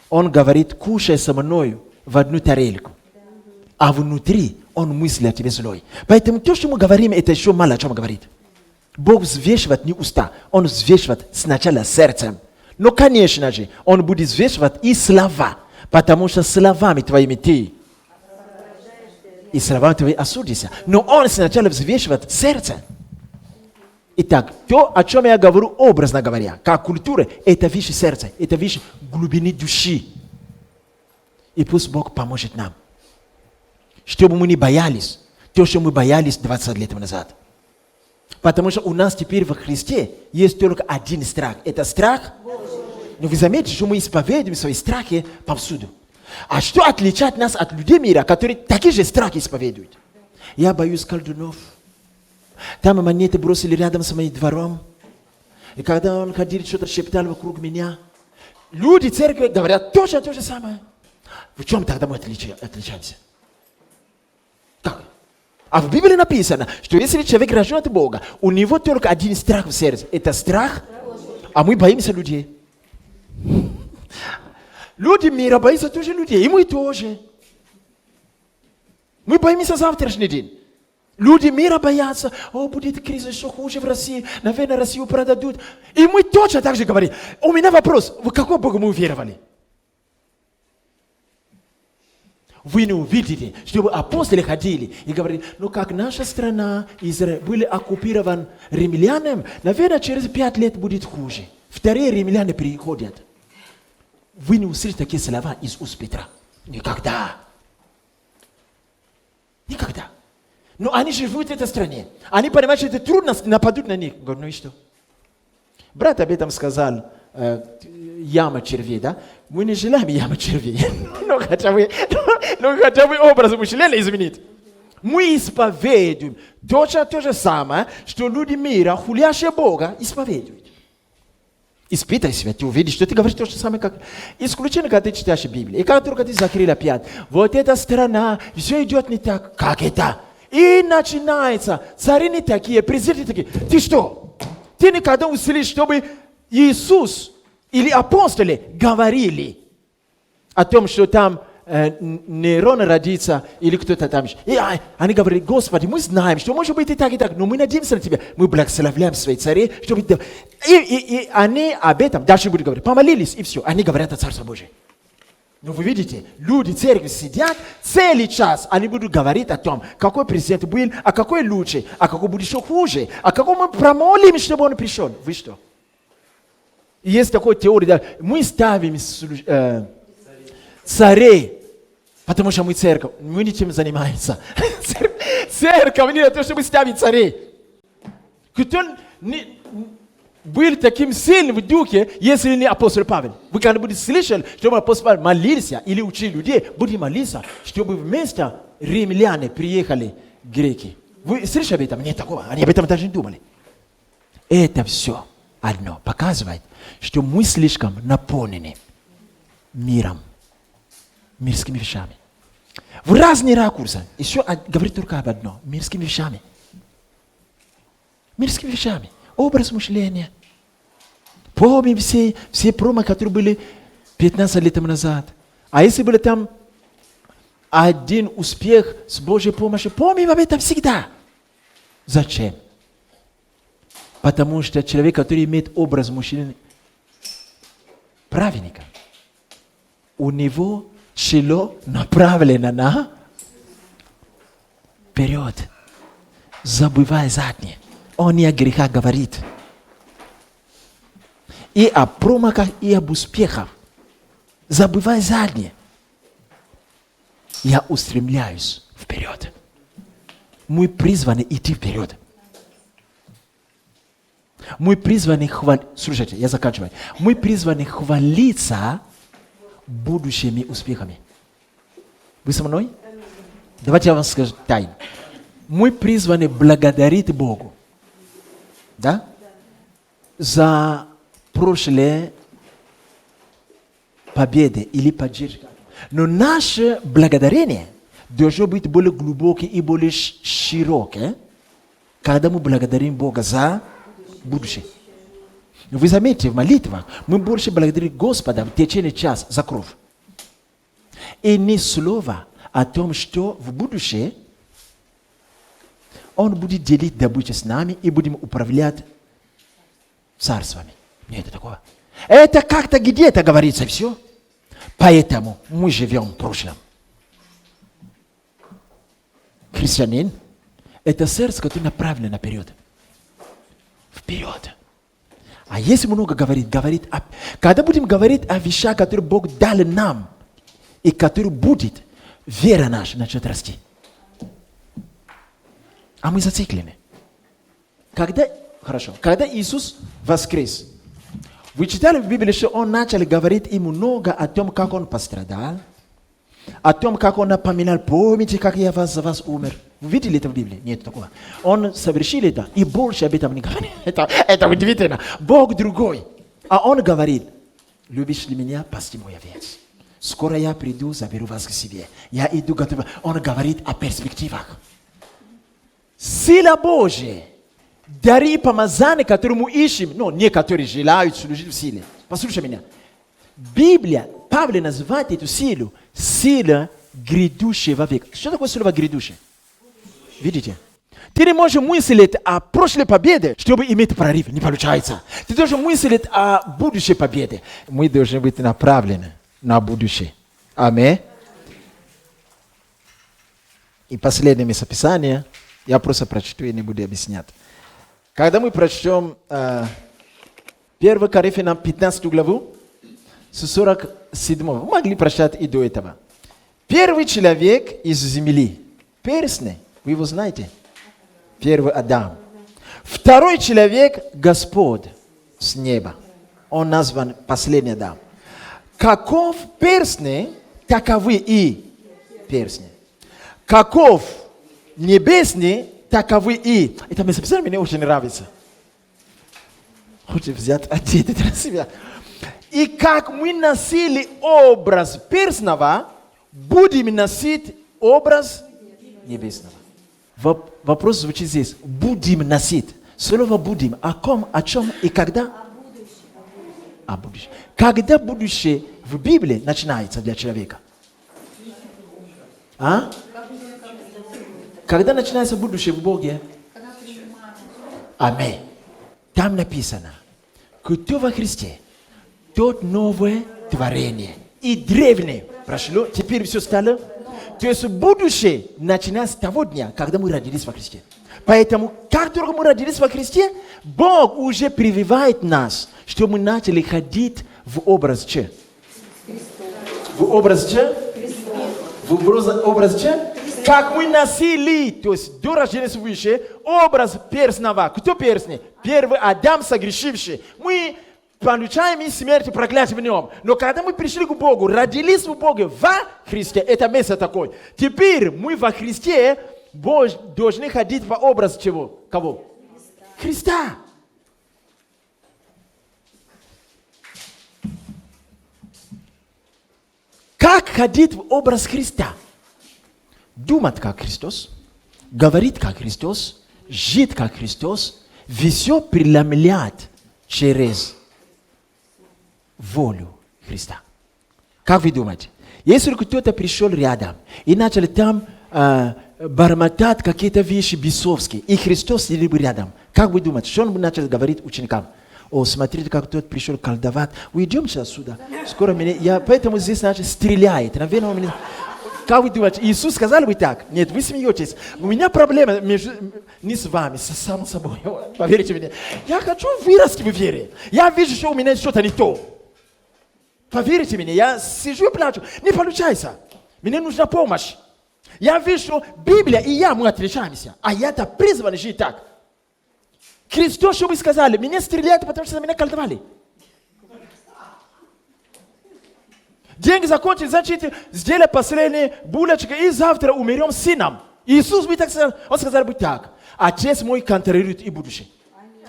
Он говорит, кушай со мною в одну тарелку. А внутри он мыслит о тебе злой. Поэтому то, что мы говорим, это еще мало о чем говорит. Бог взвешивает не уста, он взвешивает сначала сердцем. Но, конечно же, он будет взвешивать и слова, потому что словами твоими ты и словами твоими осудишься. Но он сначала взвешивает сердце. Итак, то, о чем я говорю, образно говоря, как культура, это вещи сердца, это вещи глубины души. И пусть Бог поможет нам, чтобы мы не боялись то, что мы боялись 20 лет назад. Потому что у нас теперь во Христе есть только один страх. Это страх. Но вы заметите, что мы исповедуем свои страхи повсюду. А что отличает нас от людей мира, которые такие же страхи исповедуют? Я боюсь колдунов. Там монеты бросили рядом с моим двором. И когда он ходил, что-то шептал вокруг меня. Люди церкви говорят точно то же самое. В чем тогда мы отличаемся? Как? А в Библии написано, что если человек рожден от Бога, у него только один страх в сердце. Это страх, а мы боимся людей. Люди мира боятся тоже людей, и мы тоже. Мы боимся завтрашний день. Люди мира боятся, будет кризис, что хуже в России, наверное, Россию продадут. И мы точно так же говорим. У меня вопрос, в какого Бога мы уверовали? Вы не увидите, чтобы апостолы ходили и говорили, как наша страна, Израиль, были оккупированы римлянами, наверное, через 5 лет будет хуже. Вторые римляне приходят. Вы не услышите такие слова из уст Петра. Никогда. Никогда. Но они живут в этой стране. Они понимают, что это трудно, нападут на них. Говорю, и что? Брат об этом сказал, яма червей, да? Мы не желаем ямы червей. Но хотя бы образ мышления изменить. Мы исповедуем точно то же самое, что люди мира, хулящие Бога, исповедуют. Испытай себя, ты увидишь, что ты говоришь то же самое, как... Исключение, когда ты читаешь Библию. И как только ты закрыл опять, вот эта страна, все идет не так, как это. И начинается, цари не такие, президенты такие. Ты что? Ты никогда услышишь, чтобы Иисус или апостолы говорили о том, что там Нерон родится или кто-то там. И они говорили, Господи, мы знаем, что может быть и так, но мы надеемся на Тебя. Мы благословляем своих царей, чтобы... И они об этом дальше будут говорить. Помолились, и все. Они говорят о Царстве Божьем. Но вы видите, люди в церкви сидят, целый час они будут говорить о том, какой президент был, а какой лучше, а какой будет еще хуже, а какой мы промолим, чтобы он пришел. Вы что? Есть такая теория, да, мы ставим царей, потому что мы церковь, мы ничем занимаемся. Церковь не то, чтобы ставить царей. Кто был таким сильным в духе, если не апостол Павел. Вы когда-нибудь слышали, чтобы апостол Павел молился или учил людей, будем молиться, чтобы вместо римляне приехали греки. Вы слышали об этом? Нет такого. Они об этом даже не думали. Это все одно показывает, что мы слишком наполнены миром, мирскими вещами. В разные ракурсы. Еще говорит только об одном. Мирскими вещами. Мирскими вещами. Образ мышления. Помним все промо, которые были 15 лет назад. А если был там один успех с Божьей помощью, помним об этом всегда. Зачем? Потому что человек, который имеет образ мужчины, праведника, у него чело направлено на вперед, забывая заднее. Он не о грехах говорит. И о промахах, и об успехах. Забывая заднее. Я устремляюсь вперед. Мы призваны идти вперед. Мы призваны слушайте, я заканчиваю. Мы призваны хвалиться будущими успехами. Вы со мной? Давайте я вам скажу тайну. Мы призваны благодарить Богу. Да? За прошлые победы или поддержка. Но наше благодарение должно быть более глубокое и более широкое, когда мы благодарим Бога за будущее. Вы заметите, в молитвах мы больше благодарим Господа в течение часа за кровь. И ни слова о том, что в будущее Он будет делить добычу с нами и будем управлять царствами. Нет такого. Это как-то где-то говорится все. Поэтому мы живем в прошлом. Христианин – это сердце, которое направлено наперед. Вперед. А если много говорит, когда будем говорить о вещах, которые Бог дал нам, и которые будет, вера наша начнет расти. А мы зациклены. Когда Иисус воскрес, вы читали в Библии, что Он начал говорить им много о том, как Он пострадал, о том, как Он напоминал, помните, как я за вас умер. Вы видели это в Библии? Нет такого. Он совершил это, и больше об этом не говорит. Это удивительно. Бог другой. А Он говорит, любишь ли меня, пасти мой овец. Скоро я приду, заберу вас к себе. Я иду готов. Он говорит о перспективах. Сила Божия. Дары помазания, которые мы ищем, но не которые желают служить в силе. Послушай меня. Библия, Павел называет эту силу сила грядущего века. Что такое слово грядущее? Видите? Ты не можешь мыслить о прошлой победе, чтобы иметь прорыв. Не получается. Ты должен мыслить о будущей победе. Мы должны быть направлены на будущее. Аминь. И последнее местописание, я просто прочту и не буду объяснять. Когда мы прочтем 1 Коринфянам 15 главу, с 47, вы могли прочитать и до этого. Первый человек из земли, перстни, вы его знаете, первый Адам. Второй человек, Господь с неба. Он назван последний Адам. Каков перстни, таковы и перстни. Каков небесный, таковы и. Это местописание мне очень нравится. Хочешь взять отец на себя. И как мы носили образ перстного, будем носить образ небесного. Вопрос звучит здесь. Будем носить. Слово будем. О чем и когда? О будущем. Когда будущее в Библии начинается для человека? А? Когда начинается будущее в Боге? Аминь. Там написано, кто во Христе, тот новое творение. И древнее прошло, теперь все стало. То есть будущее начинается с того дня, когда мы родились во Христе. Поэтому, как только мы родились во Христе, Бог уже прививает нас, что мы начали ходить в образ Че? В образ Че? В образ Че? Как мы носили, то есть до рождения свыше, образ перстного. Кто перстный? Первый Адам согрешивший. Мы получаем и смерть, и проклятие в нем. Но когда мы пришли к Богу, родились в Боге во Христе, это место такое. Теперь мы во Христе должны ходить по образу чего? Кого? Христа. Как ходить в образ Христа? Думать как Христос, говорить как Христос, жить как Христос, все преломлять через волю Христа. Как вы думаете? Если кто-то пришел рядом и начал там бормотать какие-то вещи бесовские, и Христос сидел бы рядом, как вы думаете, что он бы начал говорить ученикам? О, смотрите, как тот пришел колдовать. Уйдем сейчас отсюда. Скоро меня... поэтому здесь, значит, стреляет. Наверное, он меня... Как вы думаете, Иисус сказал бы так? Нет, вы смеетесь. У меня проблема не с вами, с самим собой. Поверьте мне. Я хочу вырасти в вере. Я вижу, что у меня что-то не то. Поверьте мне, я сижу и плачу. Не получается. Мне нужна помощь. Я вижу, что Библия и я, мы отличаемся. А я-то призван жить так. Христос, что вы сказали, меня стреляют, потому что меня колдовали. Деньги закончились, значит, сделай последние булочки, и завтра умрем с сыном. Иисус бы так сказал, он сказал бы так. Отец мой контролирует и будущее.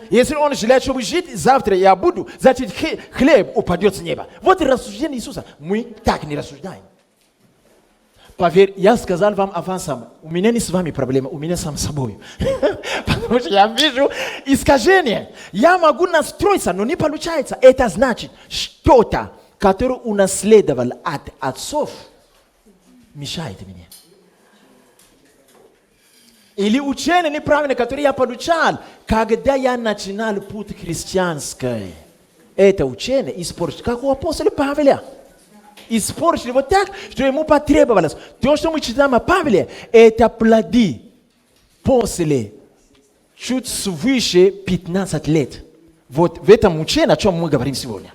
Если он желает, чтобы жить, завтра я буду, значит, хлеб упадет с неба. Вот и рассуждение Иисуса. Мы так не рассуждаем. Поверь, я сказал вам авансом, у меня не с вами проблема, у меня сам с собой. Потому что я вижу искажение. Я могу настроиться, но не получается. Это значит, что-то, который унаследовал от отцов, мешает мне. Или учение неправильное, которое я получал, когда я начинал путь христианский. это учение испорчено, как у апостола Павла. Испорчено вот так, что ему потребовалось. То, что мы читаем о Павле, это плоды после чуть свыше 15 лет. Вот в этом учении, о чем мы говорим сегодня.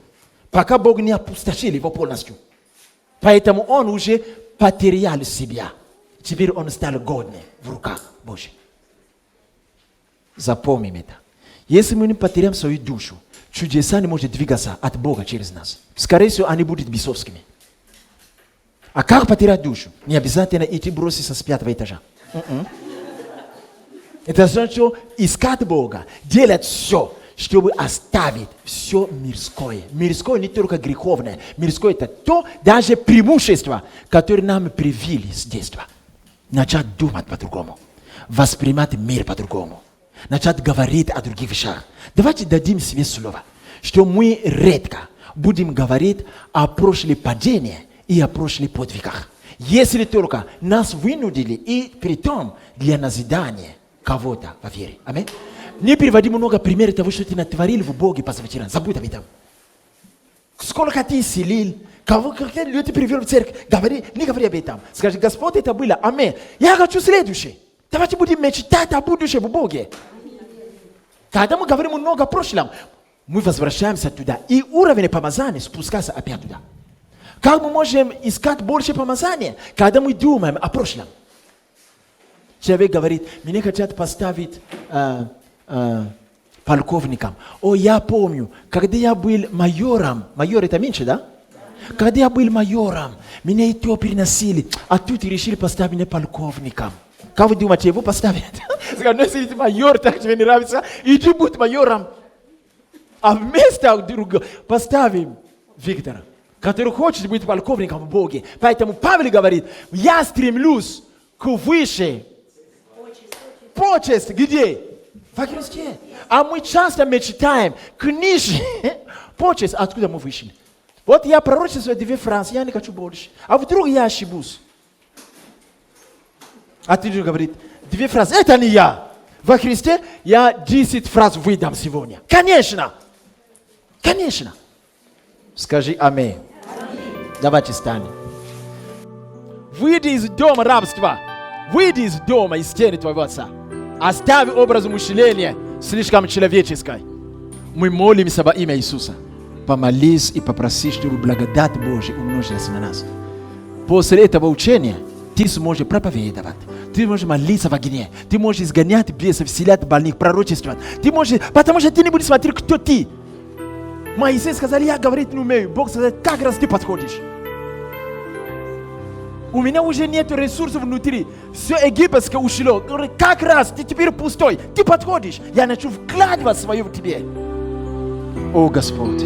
Пока Бог не опустошил его полностью. Поэтому он уже потерял себя. Теперь он стал годным в руках Божьих. Запомним это. Если мы не потеряем свою душу, чудеса не могут двигаться от Бога через нас. Скорее всего, они будут бесовскими. А как потерять душу? Не обязательно идти броситься с 5-го этажа. Это значит, искать Бога, делать все, чтобы оставить все мирское. Мирское не только греховное. Мирское это то, даже преимущество, которое нам привили с детства. Начать думать по-другому. Воспринимать мир по-другому. Начать говорить о других вещах. Давайте дадим себе слово, что мы редко будем говорить о прошлых падениях и о прошлых подвигах. Если только нас вынудили, и при том для назидания кого-то во вере. Аминь. Не приводи много примеров того, что ты натворил в Боге позавчера. Забудь об этом. Сколько ты исцелил, какие люди привел в церковь. Не говори об этом. Скажи, Господь, это было. Аминь. Я хочу следующее. Давайте будем мечтать о будущем в Боге. Когда мы говорим много о прошлом, мы возвращаемся туда. И уровень помазания спускается опять туда. Как мы можем искать больше помазания, когда мы думаем о прошлом? Человек говорит, меня хотят поставить полковником. О, я помню, когда я был майором, майор это меньше, да? Когда я был майором, меня и то переносили, а тут решили поставить меня полковником. Как вы думаете, его поставят? Скажут, ну если ты майор, так тебе не нравится, иди будь майором. А вместо другого поставим Виктора, который хочет быть полковником в Боге. Поэтому Павел говорит, я стремлюсь к выше почесть. Где? Во Христе. А мы часто мечтаем к ниже почесть. Откуда мы вышли? Вот я пророчествую 2 фразы, я не хочу больше. А вдруг я ошибусь? А ты же говорит, 2 фразы, это не я. Во Христе я 10 фраз выдам сегодня. Конечно. Конечно. Скажи аминь. Давайте станем. Выйди из дома рабства. Выйди из дома, из стены твоего отца. Оставь образ мышления слишком человеческой. Мы молимся во имя Иисуса. Помолись и попроси, чтобы благодать Божия умножилась на нас. После этого учения ты сможешь проповедовать. Ты можешь молиться в огне. Ты можешь изгонять бесов, вселять больных, пророчествовать. Ты можешь, потому что ты не будешь смотреть, кто ты. Моисей сказал, я говорить не умею. Бог сказал, как раз ты подходишь. У меня уже нет ресурсов внутри. Все египетское ушло. Говорит, как раз ты теперь пустой. Ты подходишь. Я начну вкладывать свое в тебе. О Господь,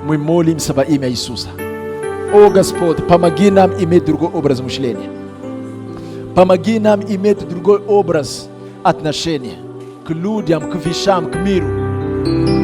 мы молимся во имя Иисуса. О Господь, помоги нам иметь другой образ мышления. Помоги нам иметь другой образ отношения к людям, к вещам, к миру.